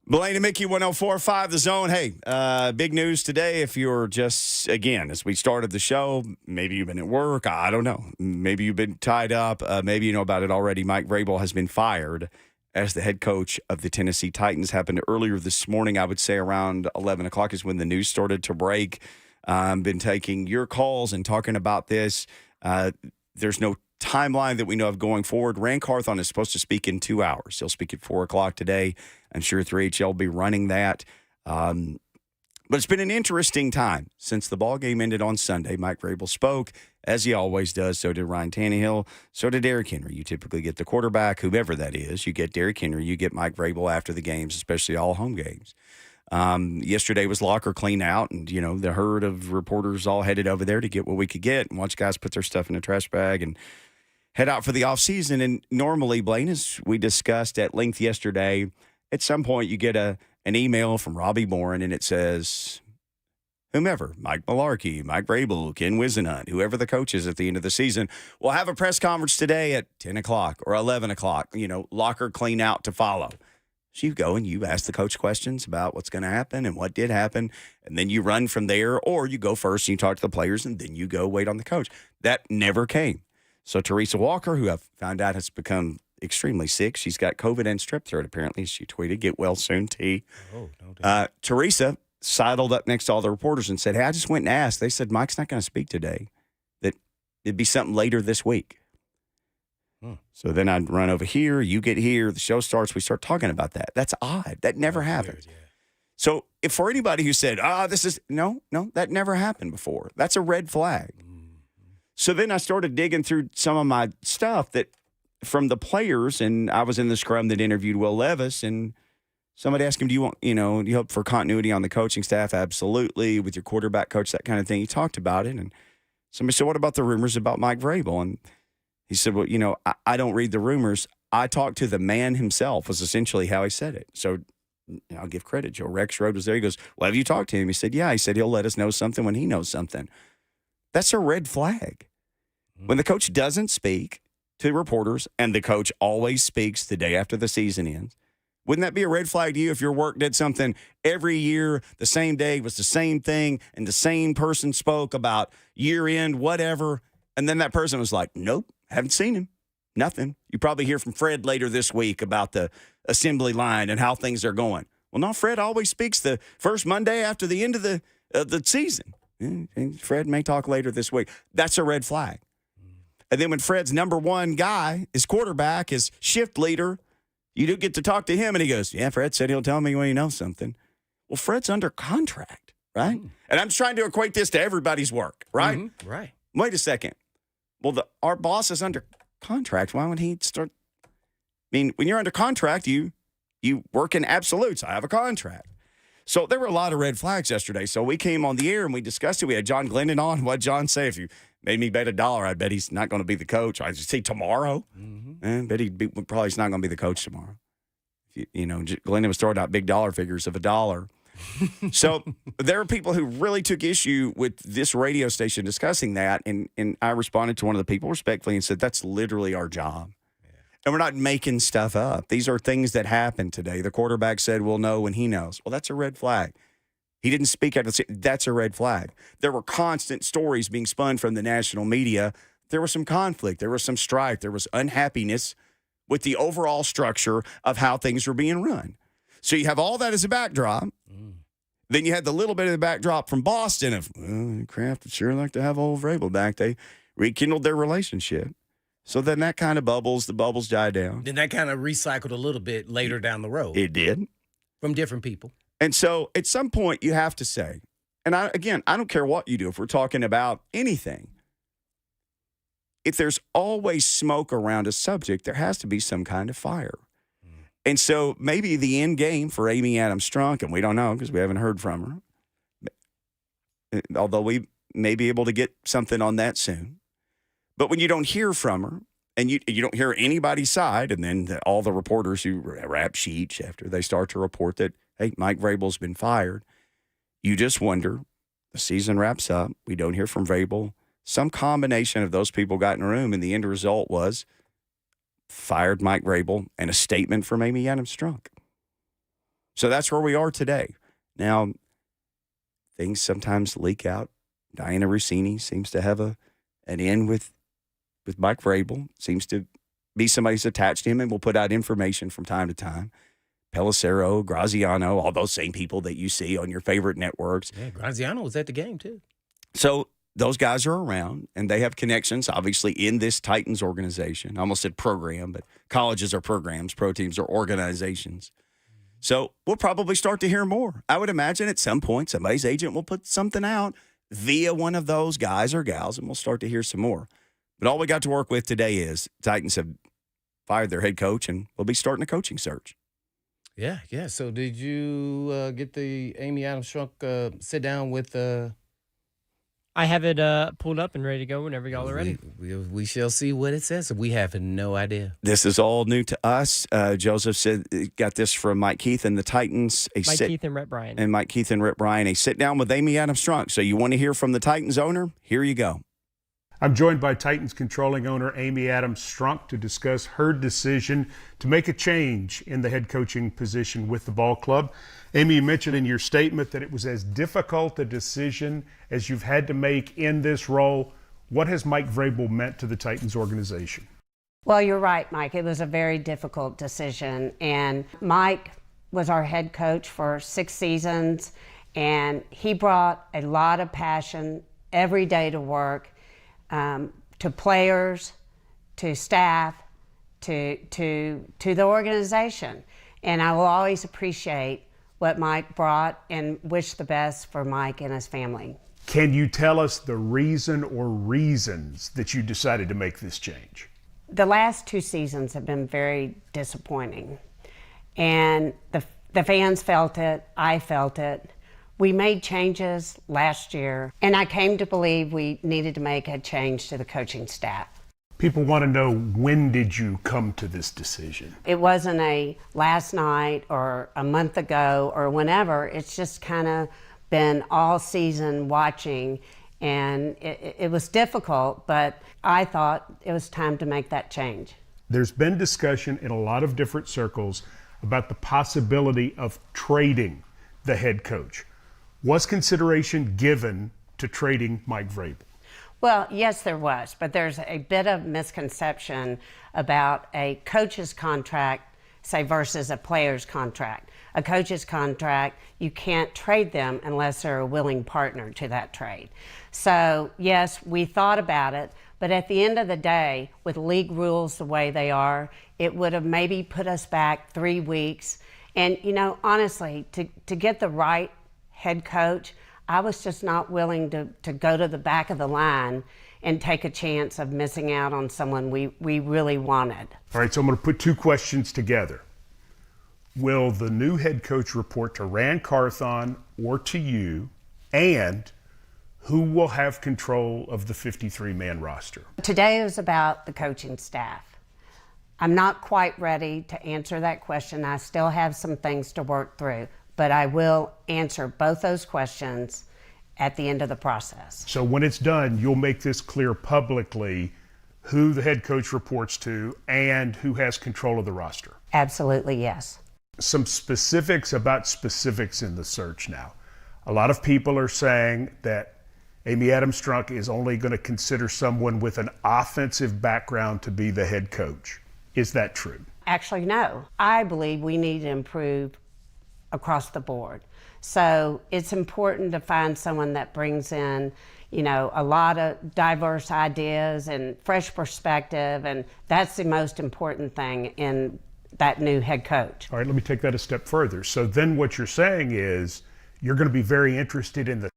[SPEAKER 2] Blaine and Mickey 104.5 The Zone. Hey, big news today. If you're just, again, as we started the show, maybe you've been at work. I don't know. Maybe you've been tied up. Maybe you know about it already. Mike Vrabel has been fired as the head coach of the Tennessee Titans. Happened earlier this morning. I would say around 11 o'clock is when the news started to break. Been taking your calls and talking about this. There's no timeline that we know of going forward, Rand Carthon is supposed to speak in 2 hours. He'll speak at 4 o'clock today. I'm sure 3HL will be running that. But it's been an interesting time since the ball game ended on Sunday. Mike Vrabel spoke, as he always does. So did Ryan Tannehill. So did Derrick Henry. You typically get the quarterback, whoever that is. You get Derrick Henry. You get Mike Vrabel after the games, especially all home games. Yesterday was locker clean out, and, the herd of reporters all headed over there to get what we could get and watch guys put their stuff in a trash bag and head out for the offseason. And normally, Blaine, as we discussed at length yesterday, at some point you get an email from Robbie Boren, and it says, whomever, Mike Mularkey, Mike Vrabel, Ken Wisenhunt, whoever the coach is at the end of the season, will have a press conference today at 10 o'clock or 11 o'clock, locker clean out to follow. So you go and you ask the coach questions about what's going to happen and what did happen, and then you run from there, or you go first and you talk to the players, and then you go wait on the coach. That never came. So Teresa Walker, who I've found out has become extremely sick, she's got COVID and strep throat apparently. She tweeted, "Get well soon, T."
[SPEAKER 3] Oh, no doubt.
[SPEAKER 2] Teresa sidled up next to all the reporters and said, "Hey, I just went and asked. They said Mike's not going to speak today, that it'd be something later this week." So then I'd run over here, you get here, the show starts, we start talking about that. That's odd. That never happens.
[SPEAKER 3] Weird, yeah.
[SPEAKER 2] So if for anybody who said, this is, no, that never happened before. That's a red flag. So then I started digging through some of my stuff that from the players, and I was in the scrum that interviewed Will Levis, and somebody asked him, do you hope for continuity on the coaching staff? Absolutely. With your quarterback coach, that kind of thing. He talked about it, and somebody said, what about the rumors about Mike Vrabel? And he said, well, I don't read the rumors. I talked to the man himself, was essentially how he said it. So I'll give credit. Joe Rexrode was there. He goes, well, have you talked to him? He said, yeah. He said, he'll let us know something when he knows something. That's a red flag. When the coach doesn't speak to reporters, and the coach always speaks the day after the season ends, wouldn't that be a red flag to you if your work did something every year, the same day, was the same thing, and the same person spoke about year end, whatever, and then that person was like, nope, haven't seen him, nothing. You probably hear from Fred later this week about the assembly line and how things are going. Well, no, Fred always speaks the first Monday after the end of the season. And Fred may talk later this week. That's a red flag. And then when Fred's number one guy, his quarterback, his shift leader, you do get to talk to him, and he goes, yeah, Fred said he'll tell me when he knows something. Well, Fred's under contract, right? And I'm just trying to equate this to everybody's work, right?
[SPEAKER 3] Mm-hmm. Right.
[SPEAKER 2] Wait a second. Well, our boss is under contract. Why would he start? I mean, when you're under contract, you work in absolutes. I have a contract. So there were a lot of red flags yesterday. So we came on the air and we discussed it. We had John Glennon on. What did John say? If you made me bet $1, I bet he's not going to be the coach. I just say tomorrow. I bet probably he's not going to be the coach tomorrow. Glennon was throwing out big dollar figures of $1. So there are people who really took issue with this radio station discussing that, and I responded to one of the people respectfully and said, that's literally our job. Yeah. And we're not making stuff up. These are things that happened today. The quarterback said we'll know when he knows. Well, that's a red flag. He didn't speak out of the that's a red flag. There were constant stories being spun from the national media. There was some conflict. There was some strife. There was unhappiness with the overall structure of how things were being run. So you have all that as a backdrop. Then you had the little bit of the backdrop from Boston of, Kraft would sure like to have old Vrabel back. They rekindled their relationship. So then that kind of the bubbles died down.
[SPEAKER 3] Then that kind of recycled a little bit later down the road.
[SPEAKER 2] It did.
[SPEAKER 3] From different people.
[SPEAKER 2] And so at some point you have to say, and I don't care what you do if we're talking about anything. If there's always smoke around a subject, there has to be some kind of fire. And so maybe the end game for Amy Adams Strunk, and we don't know because we haven't heard from her, although we may be able to get something on that soon. But when you don't hear from her and you don't hear anybody's side, and then all the reporters who rap sheets after they start to report that, hey, Mike Vrabel's been fired, you just wonder, the season wraps up, we don't hear from Vrabel. Some combination of those people got in a room, and the end result was fired Mike Vrabel and a statement from Amy Adams Strunk. So that's where we are today. Now, things sometimes leak out. Diana Rossini seems to have an in with Mike Vrabel. Seems to be somebody who's attached to him and will put out information from time to time. Pelissero, Graziano, all those same people that you see on your favorite networks.
[SPEAKER 3] Yeah, Graziano was at the game, too.
[SPEAKER 2] So those guys are around and they have connections, obviously, in this Titans organization. I almost said program, but colleges are programs, pro teams are organizations. So we'll probably start to hear more. I would imagine at some point somebody's agent will put something out via one of those guys or gals, and we'll start to hear some more. But all we got to work with today is Titans have fired their head coach, and we'll be starting a coaching search.
[SPEAKER 3] Yeah. So did you get the Amy Adams Strunk sit down with
[SPEAKER 9] I have it pulled up and ready to go whenever y'all are ready.
[SPEAKER 3] We shall see what it says. We have no idea.
[SPEAKER 2] This is all new to us. Joseph said got this from Mike Keith and the Titans.
[SPEAKER 9] Keith and Rhett Bryan.
[SPEAKER 2] And Mike Keith and Rhett Bryan. A sit down with Amy Adams Strunk. So you want to hear from the Titans owner? Here you go.
[SPEAKER 12] I'm joined by Titans controlling owner Amy Adams Strunk to discuss her decision to make a change in the head coaching position with the ball club. Amy, you mentioned in your statement that it was as difficult a decision as you've had to make in this role. What has Mike Vrabel meant to the Titans organization?
[SPEAKER 13] Well, you're right, Mike. It was a very difficult decision. And Mike was our head coach for 6 seasons, and he brought a lot of passion every day to work. To players, to staff, to the organization. And I will always appreciate what Mike brought and wish the best for Mike and his family.
[SPEAKER 12] Can you tell us the reason or reasons that you decided to make this change?
[SPEAKER 13] The last 2 seasons have been very disappointing. And the fans felt it, I felt it. We made changes last year, and I came to believe we needed to make a change to the coaching staff.
[SPEAKER 12] People want to know, when did you come to this decision?
[SPEAKER 13] It wasn't a last night or a month ago or whenever. It's just kind of been all season watching, and it was difficult, but I thought it was time to make that change.
[SPEAKER 12] There's been discussion in a lot of different circles about the possibility of trading the head coach. Was consideration given to trading Mike Vrabel?
[SPEAKER 13] Well, yes, there was, but there's a bit of misconception about a coach's contract, say, versus a player's contract. A coach's contract, you can't trade them unless they're a willing partner to that trade. So, yes, we thought about it, but at the end of the day, with league rules the way they are, it would have maybe put us back 3 weeks. And, honestly, to get the right head coach, I was just not willing to go to the back of the line and take a chance of missing out on someone we really wanted.
[SPEAKER 12] All right, so I'm going to put 2 questions together. Will the new head coach report to Rand Carthon or to you? And who will have control of the 53-man roster?
[SPEAKER 13] Today is about the coaching staff. I'm not quite ready to answer that question. I still have some things to work through, but I will answer both those questions at the end of the process.
[SPEAKER 12] So when it's done, you'll make this clear publicly who the head coach reports to and who has control of the roster?
[SPEAKER 13] Absolutely, yes.
[SPEAKER 12] Some specifics about specifics in the search now. A lot of people are saying that Amy Adams Strunk is only going to consider someone with an offensive background to be the head coach. Is that true?
[SPEAKER 13] Actually, no. I believe we need to improve across the board. So it's important to find someone that brings in, a lot of diverse ideas and fresh perspective, and that's the most important thing in that new head coach.
[SPEAKER 12] All right, let me take that a step further. So then what you're saying is you're going to be very interested in the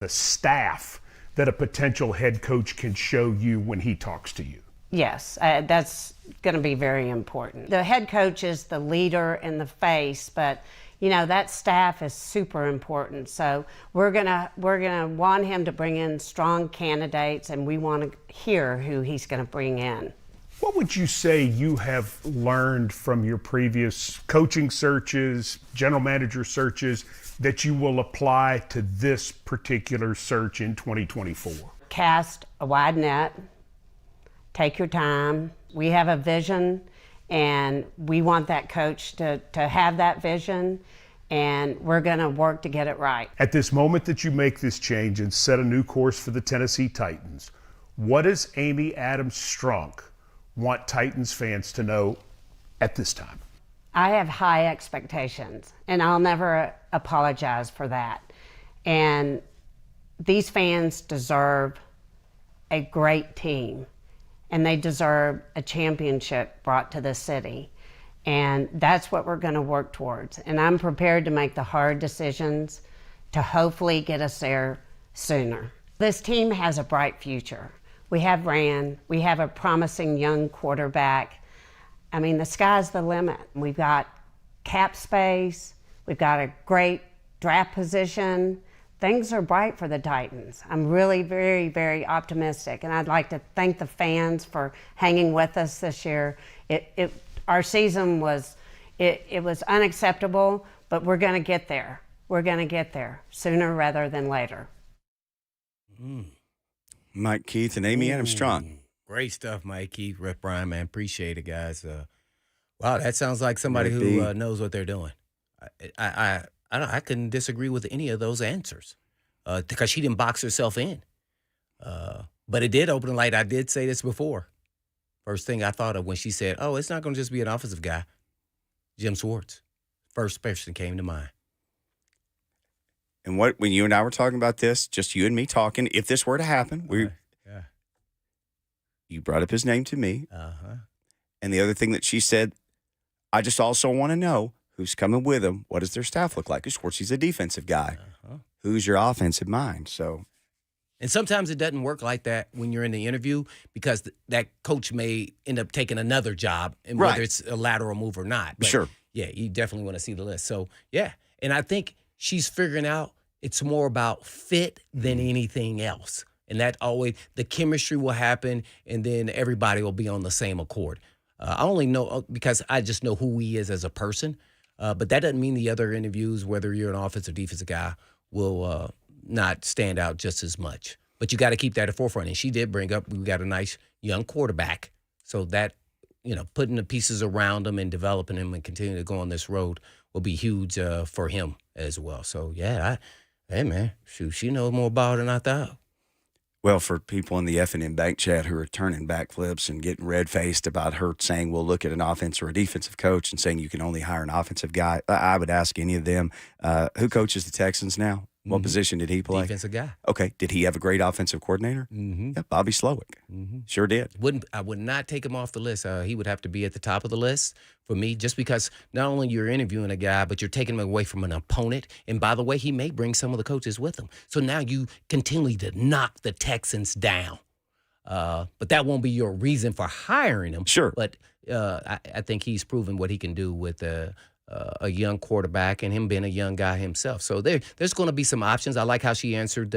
[SPEAKER 12] staff that a potential head coach can show you when he talks to you.
[SPEAKER 13] Yes, that's going to be very important. The head coach is the leader and the face, but that staff is super important. So we're gonna want him to bring in strong candidates, and we want to hear who he's going to bring in.
[SPEAKER 12] What would you say you have learned from your previous coaching searches, general manager searches, that you will apply to this particular search in 2024?
[SPEAKER 13] Cast a wide net. Take your time. We have a vision, and we want that coach to have that vision, and we're going to work to get it right.
[SPEAKER 12] At this moment that you make this change and set a new course for the Tennessee Titans, what does Amy Adams Strunk want Titans fans to know at this time?
[SPEAKER 13] I have high expectations, and I'll never apologize for that. And these fans deserve a great team, and they deserve a championship brought to the city. And that's what we're going to work towards. And I'm prepared to make the hard decisions to hopefully get us there sooner. This team has a bright future. We have Rand. We have a promising young quarterback. I mean, the sky's the limit. We've got cap space. We've got a great draft position. Things are bright for the Titans. I'm really very, very optimistic. And I'd like to thank the fans for hanging with us this year. Our season was unacceptable, but we're going to get there. We're going to get there sooner rather than later.
[SPEAKER 2] Mike Keith and Amy Adams Strunk.
[SPEAKER 3] Great stuff, Mike Keith, Rep Brian, man. Appreciate it, guys. Wow, that sounds like somebody who knows what they're doing. I couldn't disagree with any of those answers because she didn't box herself in. But it did open the light. I did say this before. First thing I thought of when she said, oh, it's not going to just be an offensive guy. Jim Schwartz. First person came to mind.
[SPEAKER 2] And when you and I were talking about this, just you and me talking, if this were to happen, you brought up his name to me. And the other thing that she said, I just also want to know who's coming with him. What does their staff look like? Because Schwartzy's a defensive guy. Who's your offensive mind? So,
[SPEAKER 3] and sometimes it doesn't work like that when you're in the interview because that coach may end up taking another job, and whether it's a lateral move or not. But
[SPEAKER 2] sure.
[SPEAKER 3] Yeah, you definitely want to see the list. So, yeah. And I think she's figuring out it's more about fit than anything else. And that always, the chemistry will happen, and then everybody will be on the same accord. I only know because I just know who he is as a person. But that doesn't mean the other interviews, whether you're an offensive or defensive guy, will not stand out just as much. But you got to keep that at forefront. And she did bring up we got a nice young quarterback. So that, putting the pieces around him and developing him and continuing to go on this road will be huge for him as well. So, yeah, hey, man, shoot, she knows more about it than I thought.
[SPEAKER 2] Well, for people in the F&M Bank chat who are turning backflips and getting red-faced about her saying, we'll look at an offense or a defensive coach and saying you can only hire an offensive guy, I would ask any of them, who coaches the Texans now? What position did he play?
[SPEAKER 3] Defensive guy.
[SPEAKER 2] Okay. Did he have a great offensive coordinator? Yeah, Bobby Slowick. Sure did.
[SPEAKER 3] I would not take him off the list. He would have to be at the top of the list for me, just because not only you're interviewing a guy, but you're taking him away from an opponent. And by the way, he may bring some of the coaches with him. So now you continue to knock the Texans down. But that won't be your reason for hiring him.
[SPEAKER 2] Sure.
[SPEAKER 3] But I think he's proven what he can do with a young quarterback and him being a young guy himself. So there's going to be some options. I like how she answered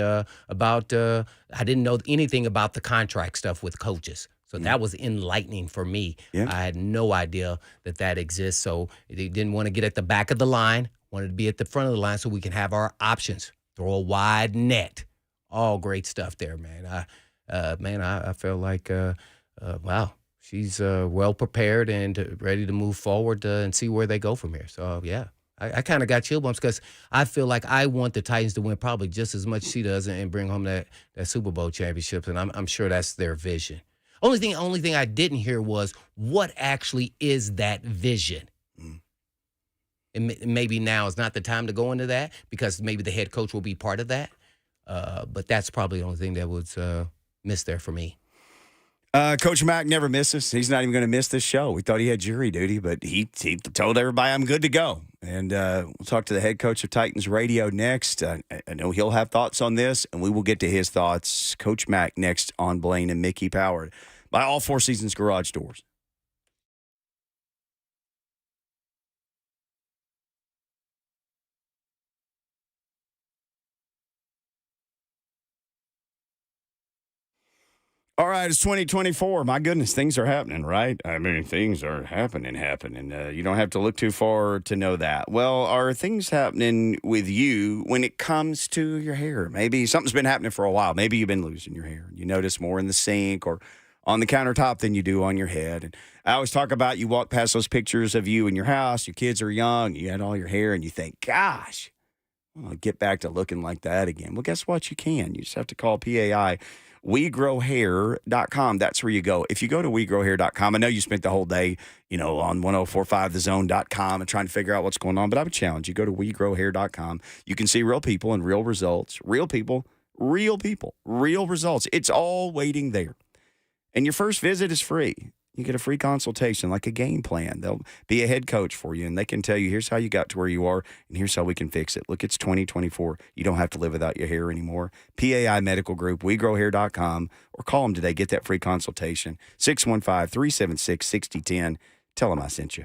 [SPEAKER 3] about I didn't know anything about the contract stuff with coaches. So that was enlightening for me. Yeah. I had no idea that exists. So they didn't want to get at the back of the line, wanted to be at the front of the line so we can have our options. Throw a wide net. All great stuff there, man. I feel like, wow. She's well prepared and ready to move forward and see where they go from here. So, yeah, I kind of got chill bumps because I feel like I want the Titans to win probably just as much as she does and bring home that Super Bowl championship. And I'm sure that's their vision. Only thing I didn't hear was what actually is that vision. And maybe now is not the time to go into that because maybe the head coach will be part of that. But that's probably the only thing that was missed there for me.
[SPEAKER 2] Coach Mack never misses. He's not even going to miss this show. We thought he had jury duty, but he told everybody I'm good to go. And we'll talk to the head coach of Titans Radio next. I know he'll have thoughts on this, and we will get to his thoughts. Coach Mack next on Blaine and Mickey, powered by All Four Seasons Garage Doors. All right, it's 2024. My goodness, things are happening, right? I mean, things are happening. You don't have to look too far to know that. Well, are things happening with you when it comes to your hair? Maybe something's been happening for a while. Maybe you've been losing your hair. You notice more in the sink or on the countertop than you do on your head. And I always talk about you walk past those pictures of you in your house, your kids are young, you had all your hair, and you think, gosh, I'll get back to looking like that again. Well, guess what? You can. You just have to call PAI. WeGrowHair.com. That's where you go. If you go to WeGrowHair.com, I know you spent the whole day, on 1045thezone.com and trying to figure out what's going on, but I would challenge you. Go to WeGrowHair.com. You can see real people and real results. Real people, real people, real results. It's all waiting there. And your first visit is free. You get a free consultation, like a game plan. They'll be a head coach for you, and they can tell you, here's how you got to where you are, and here's how we can fix it. Look, it's 2024. You don't have to live without your hair anymore. PAI Medical Group, WeGrowHair.com, or call them today. Get that free consultation. 615-376-6010. Tell them I sent you.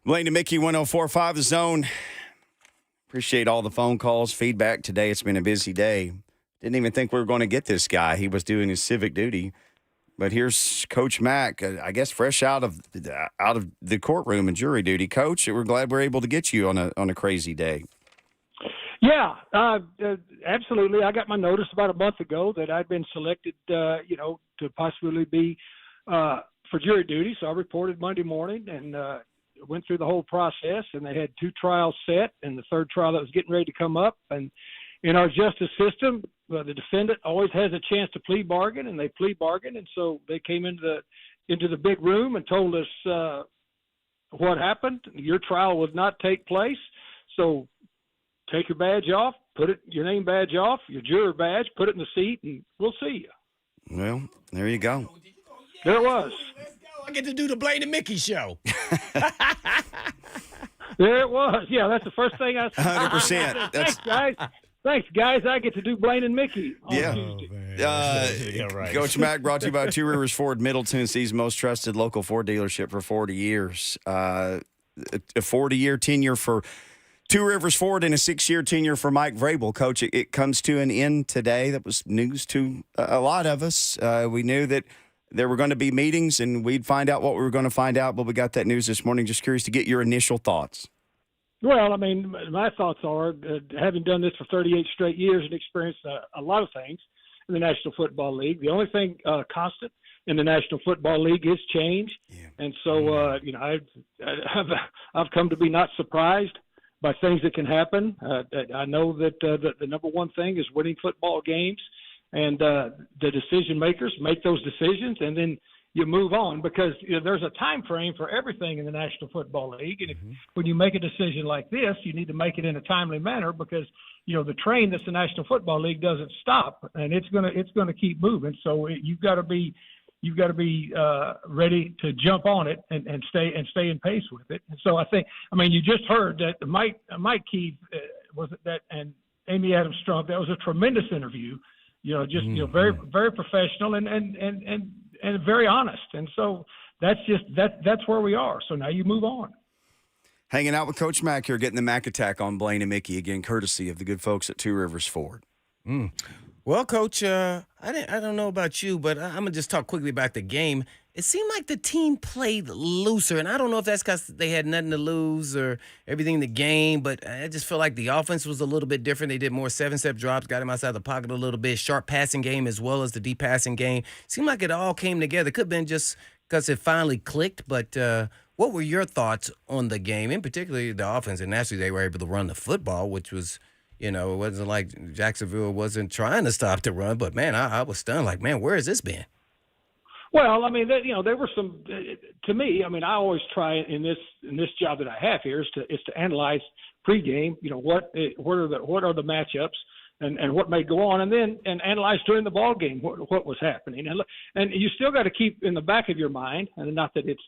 [SPEAKER 2] Blaine and Mickey, 104.5 The Zone. Appreciate all the phone calls, feedback today. It's been a busy day. Didn't even think we were going to get this guy. He was doing his civic duty. But here's Coach Mack, I guess fresh out of the courtroom and jury duty. Coach, we're glad we're able to get you on a crazy day.
[SPEAKER 14] Yeah, absolutely. I got my notice about a month ago that I'd been selected, to possibly be for jury duty. So I reported Monday morning and went through the whole process. And they had 2 trials set, and the third trial that was getting ready to come up. And in our justice system, the defendant always has a chance to plea bargain, and they plea bargain. And so they came into the big room and told us what happened. Your trial would not take place. So take your badge off, your name badge off, your juror badge, put it in the seat, and we'll see you.
[SPEAKER 2] Well, there you go.
[SPEAKER 14] There it was.
[SPEAKER 3] I get to do the Blaine and Mickey show.
[SPEAKER 14] There it was. Yeah, that's the first thing I said.
[SPEAKER 2] 100%.
[SPEAKER 14] Thanks, guys. Thanks, guys. I get to do Blaine and Mickey on
[SPEAKER 2] Tuesday. Coach Mack brought to you by Two Rivers Ford, Middle Tennessee's most trusted local Ford dealership for 40 years. A 40-year tenure for Two Rivers Ford and a 6-year tenure for Mike Vrabel. Coach, it comes to an end today. That was news to a lot of us. We knew that there were going to be meetings and we'd find out what we were going to find out, but we got that news this morning. Just curious to get your initial thoughts.
[SPEAKER 14] Well, I mean, my thoughts are, having done this for 38 straight years and experienced a lot of things in the National Football League, the only thing constant in the National Football League is change. Yeah. And so, I've come to be not surprised by things that can happen. I know that the number one thing is winning football games, and the decision makers make those decisions, and then you move on, because there's a time frame for everything in the National Football League. And when you make a decision like this, you need to make it in a timely manner, because the train that's the National Football League doesn't stop, and it's gonna keep moving. So you've got to be ready to jump on it and stay in pace with it. And so you just heard that Mike Keith and Amy Adams Strunk. That was a tremendous interview. Very, very professional and very honest. And so that's where we are. So now you move on.
[SPEAKER 2] Hanging out with Coach Mack here, getting the Mack Attack on Blaine and Mickey, again, courtesy of the good folks at Two Rivers Ford.
[SPEAKER 3] Well, Coach, I don't know about you, but I'm going to just talk quickly about the game. It seemed like the team played looser, and I don't know if that's because they had nothing to lose or everything in the game, but I just feel like the offense was a little bit different. They did more 7-step drops, got him outside the pocket a little bit, sharp passing game as well as the deep passing game. Seemed like it all came together. Could have been just because it finally clicked, but what were your thoughts on the game, in particular the offense? And naturally, they were able to run the football, which was, it wasn't like Jacksonville wasn't trying to stop the run, but, man, I was stunned. Like, man, where has this been?
[SPEAKER 14] Well, there were some. To me, I always try in this job that I have here is to analyze pregame. What are the matchups and what may go on, and then analyze during the ball game what was happening, and you still got to keep in the back of your mind, and not that it's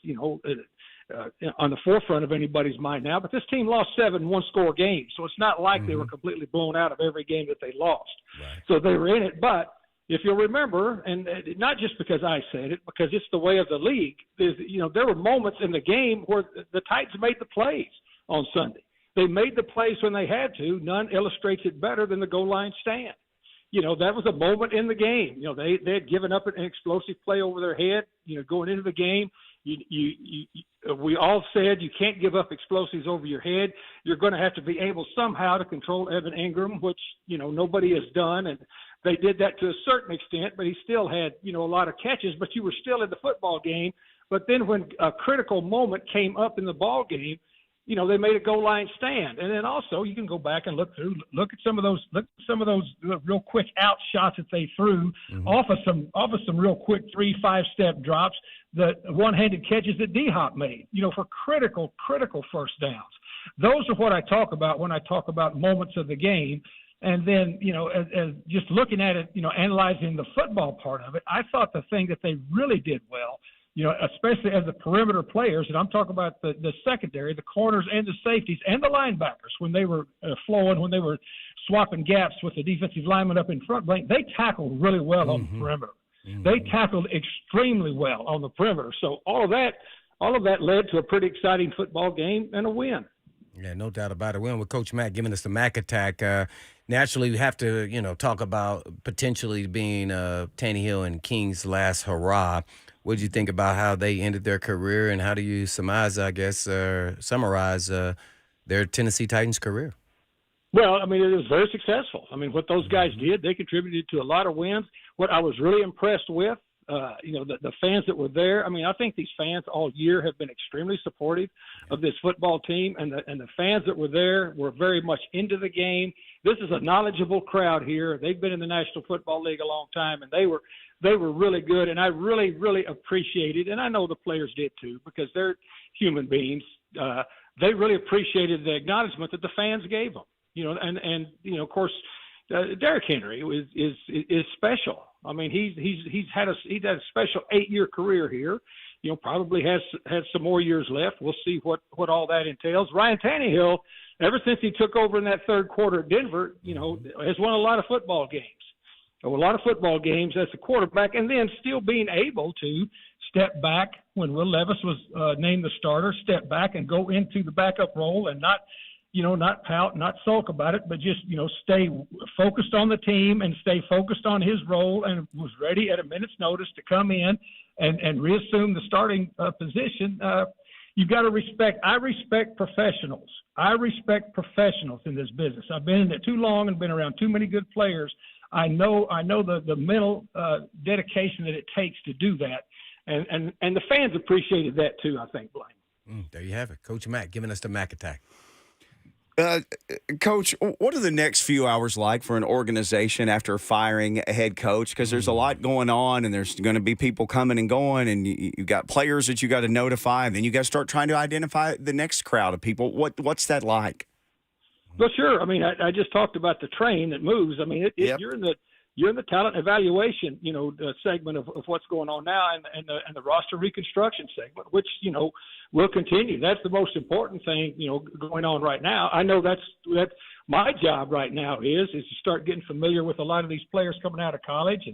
[SPEAKER 14] on the forefront of anybody's mind now, but this team lost 7 one-score games, so it's not like they were completely blown out of every game that they lost. Right. So they were in it, but if you'll remember, and not just because I said it, because it's the way of the league, there were moments in the game where the Titans made the plays on Sunday. They made the plays when they had to. None illustrates it better than the goal line stand. That was a moment in the game. They had given up an explosive play over their head, going into the game. We all said you can't give up explosives over your head. You're going to have to be able somehow to control Evan Ingram, which, nobody has done. And they did that to a certain extent, but he still had, a lot of catches, but you were still in the football game. But then when a critical moment came up in the ball game, they made a goal line stand. And then also you can go back and look at some of those real quick out shots that they threw off of some real quick 3-5 step drops, the one-handed catches that D-Hop made, for critical first downs. Those are what I talk about when I talk about moments of the game. And then, as just looking at it, analyzing the football part of it, I thought the thing that they really did well, especially as the perimeter players, and I'm talking about the secondary, the corners and the safeties and the linebackers, when they were flowing, when they were swapping gaps with the defensive lineman up in front, they tackled really well on the perimeter. They tackled extremely well on the perimeter. So all of that, all of that led to a pretty exciting football game and a win.
[SPEAKER 3] Yeah, no doubt about it. We're with Coach Mack giving us the Mack attack. Naturally, we have to, talk about potentially being Tannehill and King's last hurrah. What did you think about how they ended their career, and how do you summarize their Tennessee Titans career?
[SPEAKER 14] Well, I mean, it was very successful. I mean, what those guys did, they contributed to a lot of wins. What I was really impressed with, the fans that were there. I mean, I think these fans all year have been extremely supportive of this football team, and the fans that were there were very much into the game. This is a knowledgeable crowd here. They've been in the National Football League a long time, and they were really good. And I really, really appreciated, and I know the players did too, because they're human beings. They really appreciated the acknowledgement that the fans gave them. And of course, Derrick Henry is special. I mean, he's had a special 8-year career here. Probably has some more years left. We'll see what all that entails. Ryan Tannehill, ever since he took over in that third quarter at Denver, has won a lot of football games. A lot of football games as a quarterback, and then still being able to step back when Will Levis was named the starter, step back and go into the backup role and not pout, not sulk about it, but just, stay focused on the team and stay focused on his role, and was ready at a minute's notice to come in and reassume the starting position. You've got to respect. I respect professionals. I respect professionals in this business. I've been in it too long and been around too many good players. I know the mental dedication that it takes to do that. And the fans appreciated that too, I think, Blaine.
[SPEAKER 3] There you have it. Coach Mack giving us the Mack attack.
[SPEAKER 2] Coach, what are the next few hours like for an organization after firing a head coach? Because there's a lot going on, and there's going to be people coming and going, and you've got players that you got to notify, and then you got to start trying to identify the next crowd of people. What's that like?
[SPEAKER 14] Well, sure. I mean, I just talked about the train that moves. I mean, you're in the talent evaluation, segment of what's going on now, and the roster reconstruction segment, which will continue. That's the most important thing, going on right now. I know that's my job right now is to start getting familiar with a lot of these players coming out of college,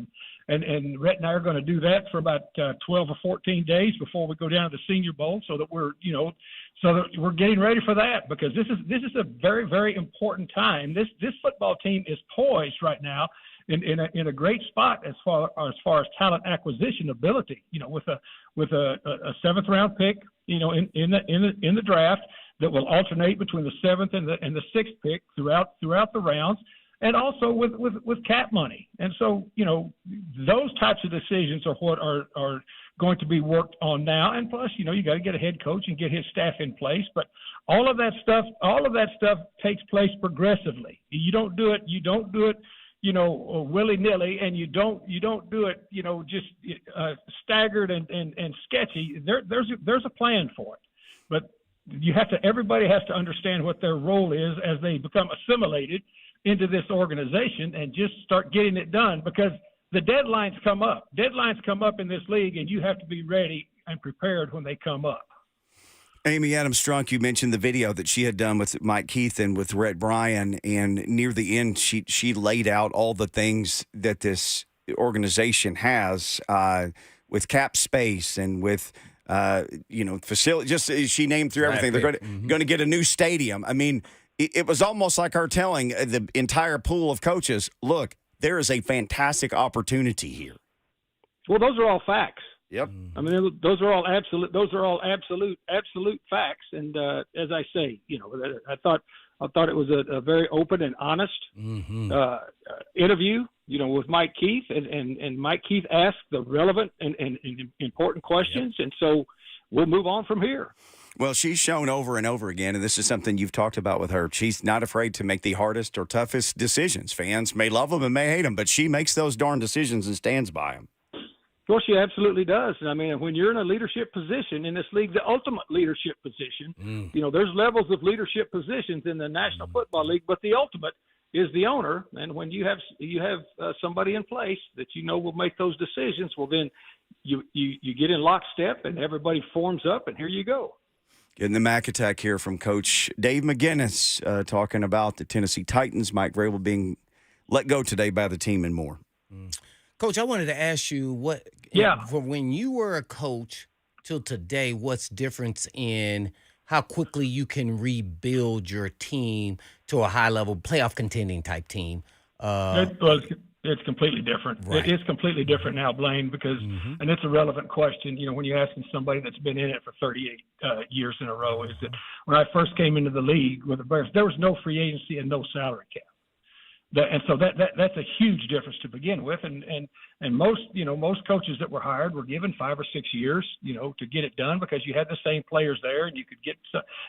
[SPEAKER 14] and Rhett and I are going to do that for about 12 or 14 days before we go down to the Senior Bowl, so that we're getting ready for that, because this is a very, very important time. This football team is poised right now in a great spot as far as talent acquisition ability. With a 7th round pick, in the draft that will alternate between the 7th and the 6th pick throughout the rounds, and also with cap money. And so those types of decisions are what are going to be worked on now. And plus, you got to get a head coach and get his staff in place. But all of that stuff takes place progressively. You don't do it willy-nilly, and you don't do it, just staggered and sketchy. There's a plan for it, but everybody has to understand what their role is as they become assimilated into this organization, and just start getting it done, because the deadlines come up. Deadlines come up in this league, and you have to be ready and prepared when they come up.
[SPEAKER 2] Amy Adams Strunk, you mentioned the video that she had done with Mike Keith and with Rhett Bryan, and near the end, she laid out all the things that this organization has with cap space and with facility. Just she named through everything. They're going to get a new stadium. I mean, it was almost like her telling the entire pool of coaches, "Look, there is a fantastic opportunity here."
[SPEAKER 14] Well, those are all facts.
[SPEAKER 2] Yep.
[SPEAKER 14] I mean, those are all absolute facts. And as I say, I thought it was a very open and honest interview, with Mike Keith, and Mike Keith asked the relevant and important questions. Yep. And so we'll move on from here.
[SPEAKER 2] Well, she's shown over and over again, and this is something you've talked about with her. She's not afraid to make the hardest or toughest decisions. Fans may love them and may hate them, but she makes those darn decisions and stands by them.
[SPEAKER 14] Well, she absolutely does. And I mean, when you're in a leadership position in this league, the ultimate leadership position, there's levels of leadership positions in the National Football League, but the ultimate is the owner. And when you have somebody in place that will make those decisions, well, then you get in lockstep and everybody forms up, and here you go.
[SPEAKER 2] Getting the Mac attack here from Coach Dave McGinnis, talking about the Tennessee Titans, Mike Vrabel being let go today by the team, and more.
[SPEAKER 3] Coach, I wanted to ask you for when you were a coach till today, what's difference in how quickly you can rebuild your team to a high-level playoff contending type team?
[SPEAKER 14] It's completely different.
[SPEAKER 3] Right.
[SPEAKER 14] It is completely different now, Blaine, because, and it's a relevant question, when you're asking somebody that's been in it for 38 years in a row, is that when I first came into the league with the Bears, there was no free agency and no salary cap. And so that's a huge difference to begin with. And most coaches that were hired were given 5 or 6 years, to get it done because you had the same players there and you could get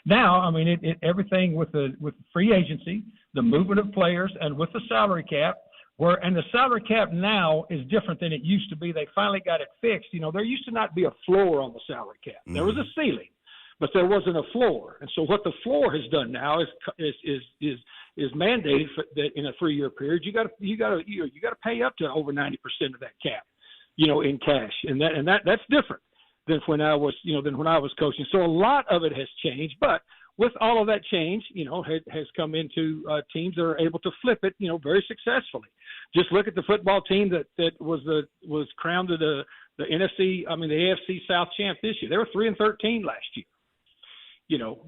[SPEAKER 14] now. I mean, everything with the free agency, the movement of players, and with the salary cap. And the salary cap now is different than it used to be. They finally got it fixed. There used to not be a floor on the salary cap. There was a ceiling, but there wasn't a floor. And so what the floor has done now is mandated that in a 3-year period you got to pay up to over 90% of that cap, in cash, and that's different than when I was coaching. So a lot of it has changed, but with all of that change, has come into teams that are able to flip it, very successfully. Just look at the football team that was crowned the AFC South champ this year. They were 3-13 last year.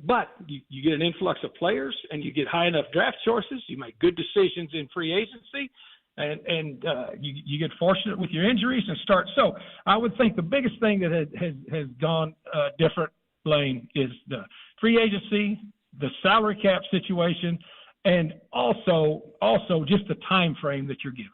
[SPEAKER 14] But you get an influx of players and you get high enough draft choices. You make good decisions in free agency, and you get fortunate with your injuries and start. So I would think the biggest thing that has gone different, Blaine, is the free agency, the salary cap situation, and also just the time frame that you're given.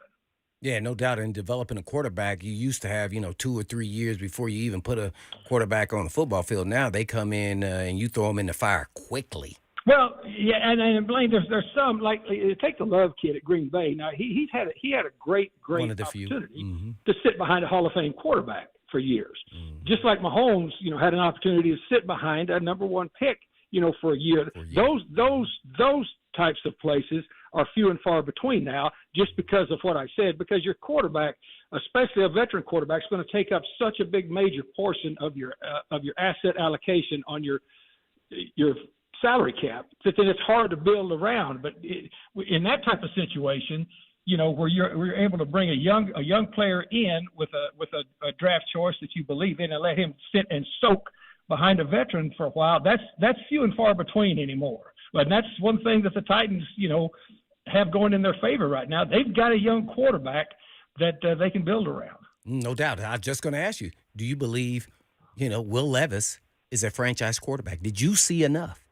[SPEAKER 3] Yeah, no doubt. In developing a quarterback, you used to have, 2 or 3 years before you even put a quarterback on the football field. Now they come in and you throw them in the fire quickly.
[SPEAKER 14] Well, yeah, and Blaine, there's some, like, take the Love kid at Green Bay. Now he had a great opportunity to sit behind a Hall of Fame quarterback for years. Just like Mahomes, had an opportunity to sit behind a number 1 pick, for a year. Those types of places are few and far between now, just because of what I said, because your quarterback, especially a veteran quarterback, is going to take up such a big major portion of your asset allocation on your salary cap that then it's hard to build around. But in that type of situation, where you're able to bring a young player in with a draft choice that you believe in and let him sit and soak behind a veteran for a while, that's few and far between anymore. But that's one thing that the Titans, have going in their favor right now. They've got a young quarterback that they can build around.
[SPEAKER 3] No doubt. I was just going to ask you, do you believe, Will Levis is a franchise quarterback? Did you see enough?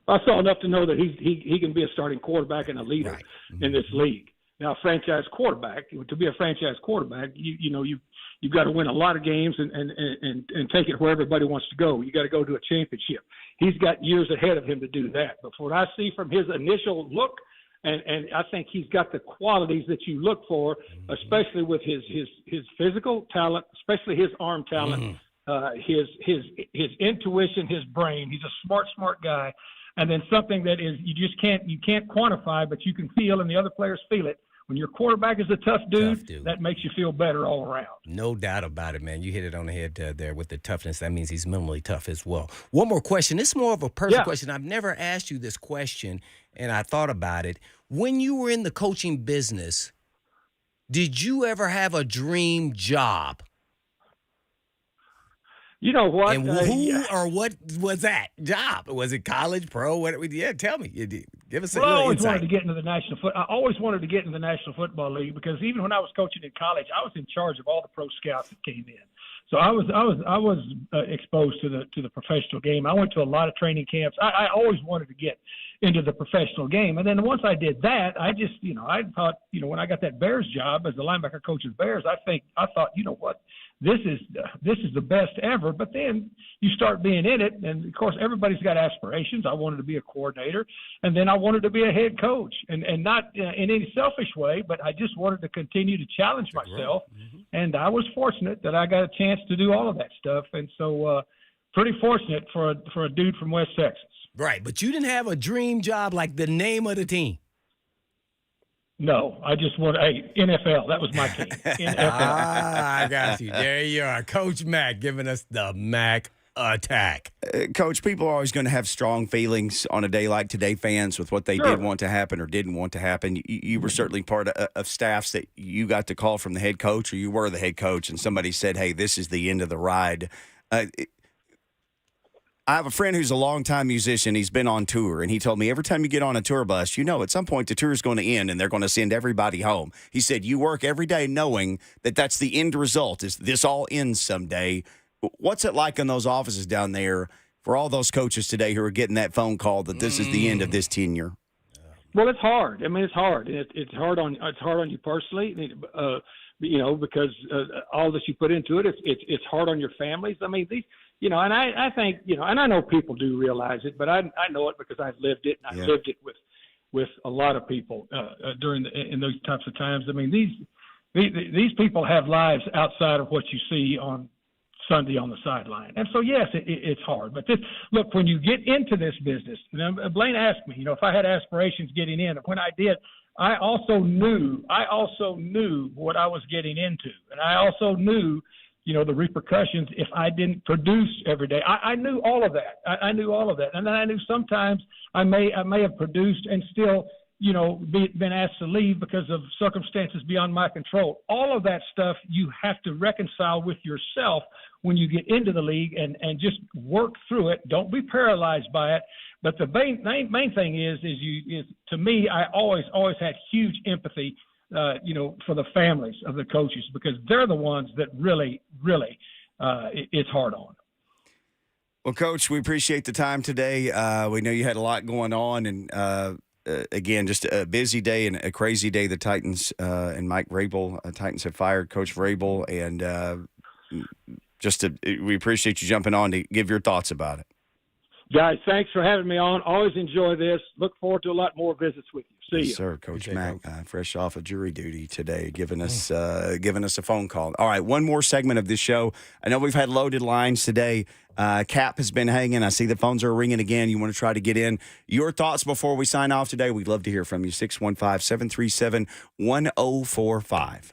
[SPEAKER 14] I saw enough to know that he can be a starting quarterback and a leader in this league. Now, franchise quarterback, to be a franchise quarterback, you've got to win a lot of games and take it where everybody wants to go. You got to go to a championship. He's got years ahead of him to do that. But what I see from his initial look, and I think he's got the qualities that you look for, especially with his physical talent, especially his arm talent, his intuition, his brain. He's a smart guy. And then something that is you can't quantify, but you can feel, and the other players feel it. When your quarterback is a tough dude, that makes you feel better all around.
[SPEAKER 3] No doubt about it, man. You hit it on the head there with the toughness. That means he's mentally tough as well. One more question. This is more of a personal question. I've never asked you this question, and I thought about it. When you were in the coaching business, did you ever have a dream job?
[SPEAKER 14] You know what?
[SPEAKER 3] And who or what was that job? Was it college, pro? Tell me. Give us a little
[SPEAKER 14] I always
[SPEAKER 3] insight.
[SPEAKER 14] wanted to get into I always wanted to get into the National Football League, because even when I was coaching in college, I was in charge of all the pro scouts that came in. So I was exposed to the professional game. I went to a lot of training camps. I always wanted to get into the professional game. And then once I did that, I just, I thought, when I got that Bears job as the linebacker coach of the Bears, I thought, what? This is the best ever. But then you start being in it, and of course everybody's got aspirations. I wanted to be a coordinator, and then I wanted to be a head coach, and not in any selfish way, but I just wanted to continue to challenge myself. And I was fortunate that I got a chance to do all of that stuff, and so pretty fortunate for a dude from West Texas.
[SPEAKER 3] Right, but you didn't have a dream job like the name of the team.
[SPEAKER 14] No, I just want NFL. That was my team. NFL.
[SPEAKER 3] I got you. There you are. Coach Mack giving us the Mack attack.
[SPEAKER 2] Coach, people are always going to have strong feelings on a day like today, fans, with what they did want to happen or didn't want to happen. You were certainly part of staffs that you got to call from the head coach, or you were the head coach, and somebody said, hey, this is the end of the ride Uh, I have a friend who's a longtime musician. He's been on tour, and he told me every time you get on a tour bus, at some point the tour is going to end and they're going to send everybody home. He said, you work every day knowing that that's the end result, is this all ends someday. What's it like in those offices down there for all those coaches today who are getting that phone call that this is the end of this tenure?
[SPEAKER 14] Well, it's hard. I mean, it's hard. It's hard on you personally, because all that you put into it. It's hard on your families. I mean, these, and I think, and I know people do realize it, but I know it because I've lived it, and I've lived it with a lot of people in those types of times. I mean, these people have lives outside of what you see on Sunday on the sideline. And so, yes, it's hard. But look, when you get into this business, Blaine asked me, if I had aspirations getting in. When I did, I also knew what I was getting into. And I also knew, the repercussions if I didn't produce every day. I knew all of that. I knew all of that. And then I knew sometimes I may have produced and still, been asked to leave because of circumstances beyond my control. All of that stuff you have to reconcile with yourself when you get into the league and just work through it. Don't be paralyzed by it. But the main thing is to me, I always had huge empathy, for the families of the coaches, because they're the ones that really, it's hard on.
[SPEAKER 2] Well, Coach, we appreciate the time today. We know you had a lot going on, and again, just a busy day and a crazy day. The Titans and Mike Vrabel, Titans have fired Coach Vrabel, and we appreciate you jumping on to give your thoughts about it.
[SPEAKER 14] Guys, thanks for having me on. Always enjoy this. Look forward to a lot more visits with you. See you.
[SPEAKER 2] Yes, sir. Coach Mack, fresh off of jury duty today, giving us a phone call. All right, one more segment of this show. I know we've had loaded lines today. Cap has been hanging. I see the phones are ringing again. You want to try to get in. Your thoughts before we sign off today? We'd love to hear from you. 615-737-1045.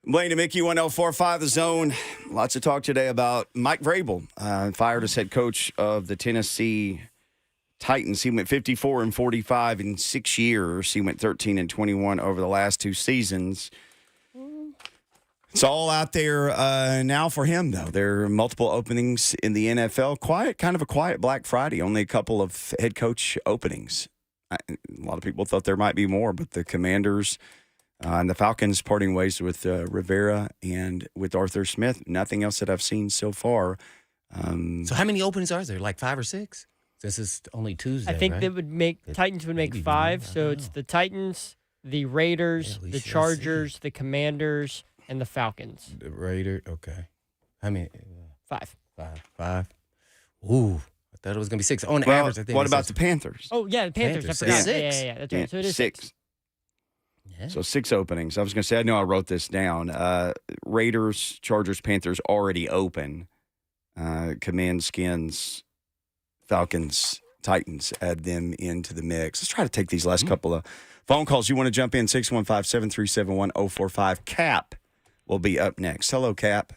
[SPEAKER 2] Blaine and Mickey, 1045 The Zone. Lots of talk today about Mike Vrabel, fired as head coach of the Tennessee Titans. He went 54-45 in 6 years. He went 13-21 over the last 2 seasons. It's all out there now for him, though. There are multiple openings in the NFL. Kind of a quiet Black Friday. Only a couple of head coach openings. A lot of people thought there might be more, but the Commanders and the Falcons parting ways with Rivera and with Arthur Smith. Nothing else that I've seen so far.
[SPEAKER 3] So how many openings are there? Like 5 or 6? This is only Tuesday.
[SPEAKER 9] I think
[SPEAKER 3] right?
[SPEAKER 9] they would make Titans would make 5. So it's the Titans, the Raiders, the Chargers, the Commanders, and the Falcons.
[SPEAKER 3] The Raider. Okay. How many?
[SPEAKER 9] 5.
[SPEAKER 3] 5. Ooh. I thought it was going to be 6. On average, I think.
[SPEAKER 2] What about the Panthers?
[SPEAKER 9] Oh, yeah, the Panthers. I forgot. Yeah, that's right. So it is
[SPEAKER 2] 6.
[SPEAKER 3] Yeah.
[SPEAKER 2] So 6 openings. I was going to say, I know I wrote this down. Raiders, Chargers, Panthers already open. Command, Skins, Falcons, Titans, add them into the mix. Let's try to take these last couple of phone calls. You want to jump in, 615-737-1045. Cap will be up next. Hello, Cap.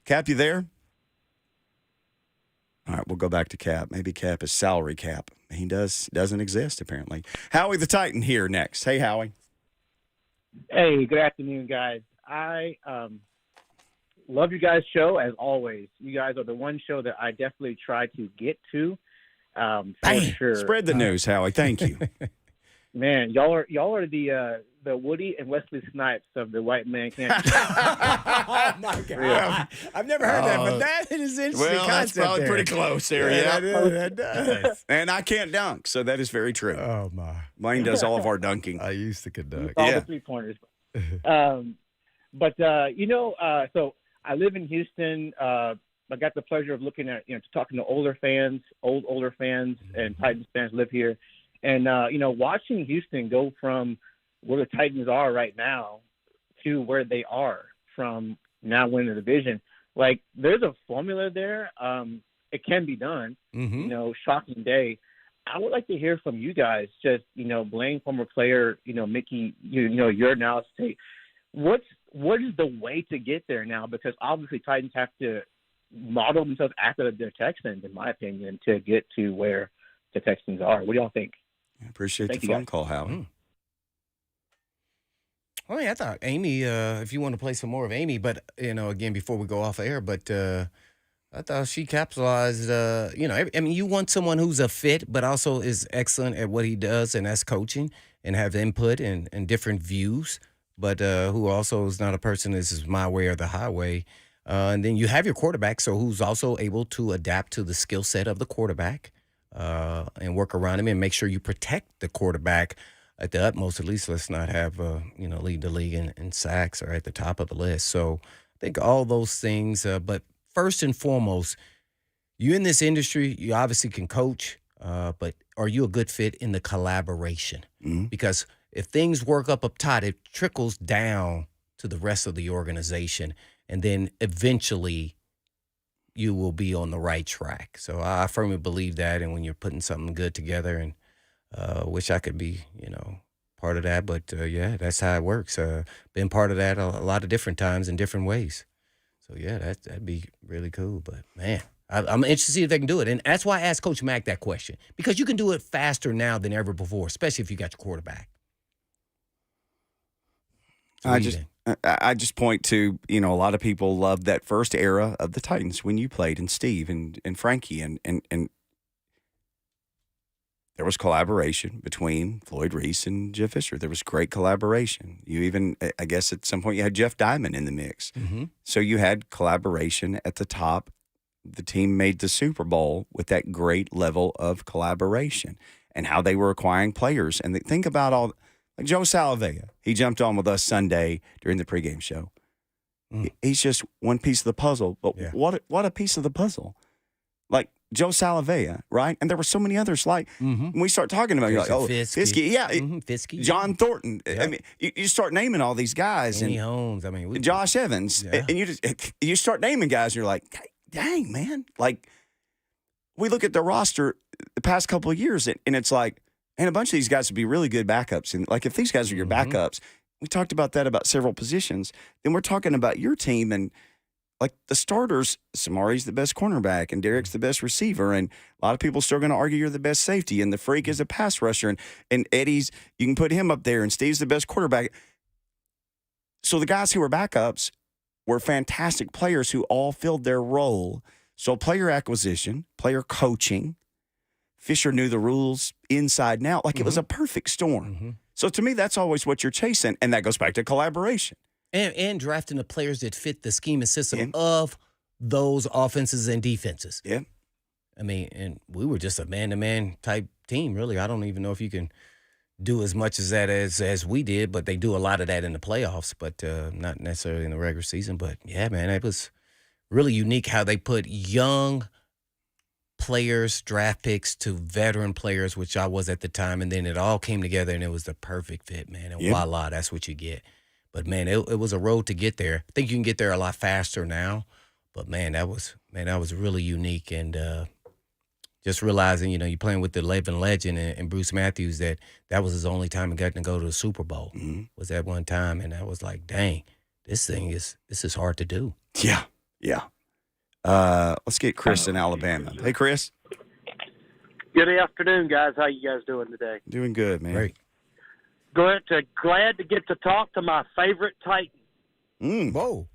[SPEAKER 2] Cap, you there? All right, we'll go back to Cap. Maybe Cap is salary cap. He doesn't exist, apparently. Howie the Titan here next. Hey, Howie.
[SPEAKER 15] Hey, good afternoon, guys. I love you guys' show, as always. You guys are the one show that I definitely try to get to, for sure.
[SPEAKER 2] Spread the news, Howie. Thank you.
[SPEAKER 15] Man, y'all are the Woody and Wesley Snipes of the white man can't.
[SPEAKER 3] Oh my God! I've never heard that, but that is interesting.
[SPEAKER 2] Well, that's probably
[SPEAKER 3] there.
[SPEAKER 2] pretty close there.
[SPEAKER 3] Yeah, that does.
[SPEAKER 2] And I can't dunk, so that is very true.
[SPEAKER 3] Oh my!
[SPEAKER 2] Blaine does all of our dunking.
[SPEAKER 3] I used to could dunk.
[SPEAKER 15] All the 3-pointers. So I live in Houston. I got the pleasure of looking at, talking to older fans, older fans, and Titans fans live here. And, watching Houston go from where the Titans are right now to where they are from now winning the division, like, there's a formula there. It can be done, shocking day. I would like to hear from you guys, just, Blaine, former player, Mickey, your analysis. Hey, what is the way to get there now? Because obviously Titans have to model themselves after their Texans, in my opinion, to get to where the Texans are. What do y'all think?
[SPEAKER 2] I appreciate the phone call, Howie.
[SPEAKER 3] Oh, yeah, I thought Amy, if you want to play some more of Amy, but, again, before we go off air, but I thought she capitalized, you want someone who's a fit, but also is excellent at what he does, and that's coaching, and have input and different views, but who also is not a person, this is my way or the highway. And then you have your quarterback, so who's also able to adapt to the skill set of the quarterback and work around him and make sure you protect the quarterback at the utmost. At least let's not have, lead the league in sacks or at the top of the list. So I think all those things, but first and foremost, you in this industry, you obviously can coach, but are you a good fit in the collaboration? Mm-hmm. Because if things work up top, it trickles down to the rest of the organization, and then eventually you will be on the right track. So I firmly believe that, and when you're putting something good together, and wish I could be, part of that, but yeah, that's how it works. Been part of that a lot of different times in different ways. So yeah, that'd be really cool. But man, I'm interested to see if they can do it, and that's why I asked Coach Mack that question, because you can do it faster now than ever before, especially if you got your quarterback. So
[SPEAKER 2] I just point to, a lot of people love that first era of the Titans when you played, and Steve and Frankie, and there was collaboration between Floyd Reese and Jeff Fisher. There was great collaboration. You even, I guess at some point you had Jeff Diamond in the mix. Mm-hmm. So you had collaboration at the top. The team made the Super Bowl with that great level of collaboration and how they were acquiring players. And think about like Joe Salavea. He jumped on with us Sunday during the pregame show. He's just one piece of the puzzle, but what a piece of the puzzle. Like Joe Salavea, right? And there were so many others. Like when we start talking about, you're like, Fiske,
[SPEAKER 3] Fiske,
[SPEAKER 2] John Thornton. Yep. I mean, you start naming all these guys,
[SPEAKER 3] Andy Holmes. I mean,
[SPEAKER 2] Josh Evans, and you start naming guys, and you're like, dang, man. Like we look at the roster the past couple of years, and it's like, and a bunch of these guys would be really good backups. And like if these guys are your backups, We talked about that about several positions. Then we're talking about your team and like the starters. Samari's the best cornerback and Derek's the best receiver. And a lot of people are still going to argue you're the best safety. And the Freak is a pass rusher. And Eddie's, you can put him up there. And Steve's the best quarterback. So the guys who were backups were fantastic players who all filled their role. So player acquisition, player coaching, Fisher knew the rules inside and out. Like it was a perfect storm. So to me, that's always what you're chasing. And that goes back to collaboration.
[SPEAKER 3] And drafting the players that fit the scheme and system of those offenses and defenses.
[SPEAKER 2] Yeah.
[SPEAKER 3] I mean, and we were just a man-to-man type team, really. I don't even know if you can do as much as that as we did, but they do a lot of that in the playoffs, but not necessarily in the regular season. But, yeah, man, it was really unique how they put young players, draft picks to veteran players, which I was at the time, and then it all came together, and it was the perfect fit, man. And voila, that's what you get. But, man, it was a road to get there. I think you can get there a lot faster now, but, that was really unique. And just realizing, you're playing with the living legend and Bruce Matthews, that was his only time he got to go to the Super Bowl, was that one time. And I was like, dang, this is hard to do.
[SPEAKER 2] Yeah. Let's get Chris in Alabama. Hey, Chris.
[SPEAKER 16] Good afternoon, guys. How you guys doing today?
[SPEAKER 2] Doing good, man.
[SPEAKER 3] Great.
[SPEAKER 16] Glad to get to talk to my favorite Titan.
[SPEAKER 3] Whoa.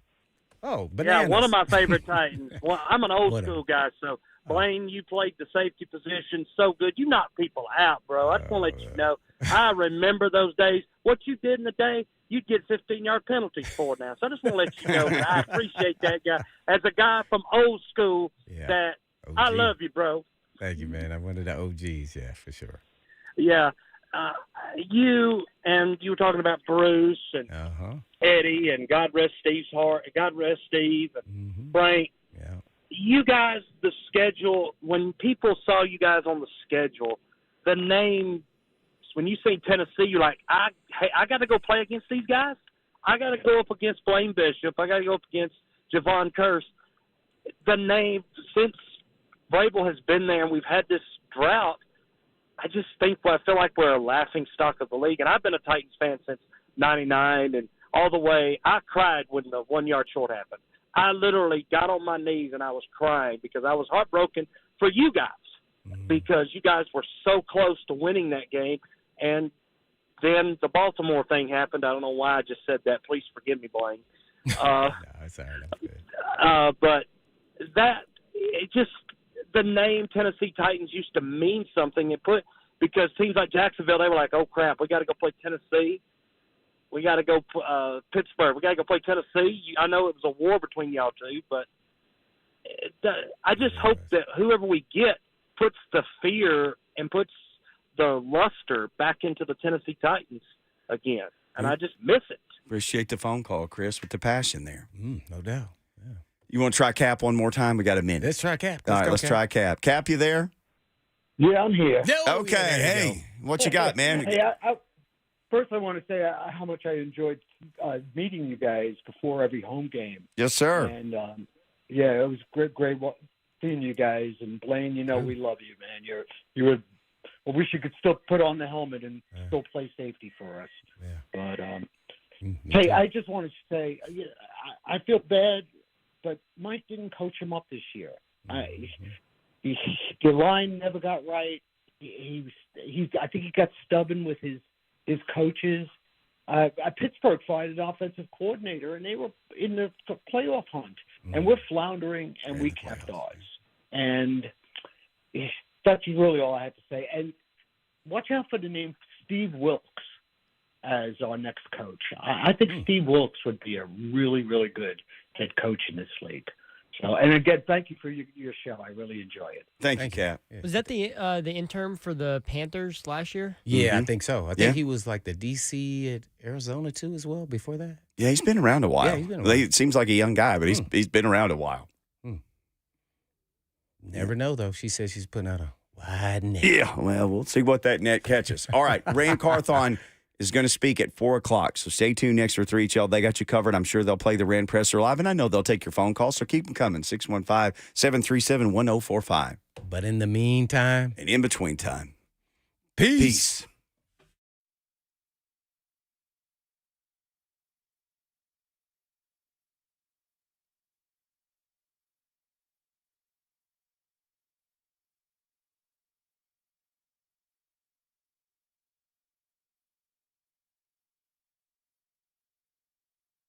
[SPEAKER 3] Oh, bananas.
[SPEAKER 16] Yeah, one of my favorite Titans. Well, I'm an old school guy, so Blaine, you played the safety position so good. You knocked people out, bro. I just want to let you know. I remember those days. What you did in the day, you'd get 15-yard penalties for now. So I just want to let you know that I appreciate that guy. As a guy from old school, that OG. I love you, bro.
[SPEAKER 3] Thank you, man. I'm one of the OGs, yeah, for sure.
[SPEAKER 16] Yeah. You were talking about Bruce and Eddie, and God rest Steve's heart. God rest Steve and Frank.
[SPEAKER 3] Yeah.
[SPEAKER 16] You guys, the schedule, when people saw you guys on the schedule, the name, when you say Tennessee, you're like, I got to go play against these guys. I got to go up against Blaine Bishop. I got to go up against Javon Curse. The name, since Vrabel has been there and we've had this drought, I feel like we're a laughing stock of the league. And I've been a Titans fan since 99 and all the way. I cried when the 1 yard short happened. I literally got on my knees and I was crying because I was heartbroken for you guys because you guys were so close to winning that game. And then the Baltimore thing happened. I don't know why I just said that. Please forgive me, Blaine.
[SPEAKER 3] It's all right.
[SPEAKER 16] But the name Tennessee Titans used to mean something. Because teams like Jacksonville, they were like, oh, crap, we got to go play Tennessee. We got to go Pittsburgh. We got to go play Tennessee. I know it was a war between y'all two, but I just hope that whoever we get puts the fear and puts the luster back into the Tennessee Titans again. And I just miss it.
[SPEAKER 2] Appreciate the phone call, Chris, with the passion there.
[SPEAKER 3] No doubt. Yeah.
[SPEAKER 2] You want to try Cap one more time? We got a minute.
[SPEAKER 3] Let's try Cap.
[SPEAKER 2] All right, let's try Cap. Cap, you there?
[SPEAKER 17] Yeah, I'm here.
[SPEAKER 2] Okay, hey, what you got, man?
[SPEAKER 17] Hey, first I want to say how much I enjoyed meeting you guys before every home game.
[SPEAKER 2] Yes, sir.
[SPEAKER 17] And, it was great seeing you guys. And, Blaine, we love you, man. I wish you could still put on the helmet and still play safety for us. Yeah. But, hey, I just wanted to say, I feel bad, but Mike didn't coach him up this year. The line never got right. I think he got stubborn with his coaches. Pittsburgh fired an offensive coordinator, and they were in the playoff hunt. And we're floundering, and we kept ours. And that's really all I have to say. And watch out for the name Steve Wilkes as our next coach. I think Steve Wilkes would be a really, really good head coach in this league. So, and again, thank you for your show. I really enjoy it.
[SPEAKER 2] Thank you, Cap.
[SPEAKER 9] Yeah. Was that the interim for the Panthers last year?
[SPEAKER 3] Yeah, I think so. I think he was like the DC at Arizona too as well before that.
[SPEAKER 2] Yeah, he's been around a while.
[SPEAKER 3] Yeah, he's been around.
[SPEAKER 2] It seems like a young guy, but he's been around a while.
[SPEAKER 3] Never know, though. She says she's putting out a wide net.
[SPEAKER 2] Yeah, well, we'll see what that net catches. All right, Rand Carthon is going to speak at 4 o'clock, so stay tuned next for 3HL. They got you covered. I'm sure they'll play the Rand Presser live, and I know they'll take your phone calls, so keep them coming, 615-737-1045.
[SPEAKER 3] But in the meantime.
[SPEAKER 2] And in between time.
[SPEAKER 3] Peace.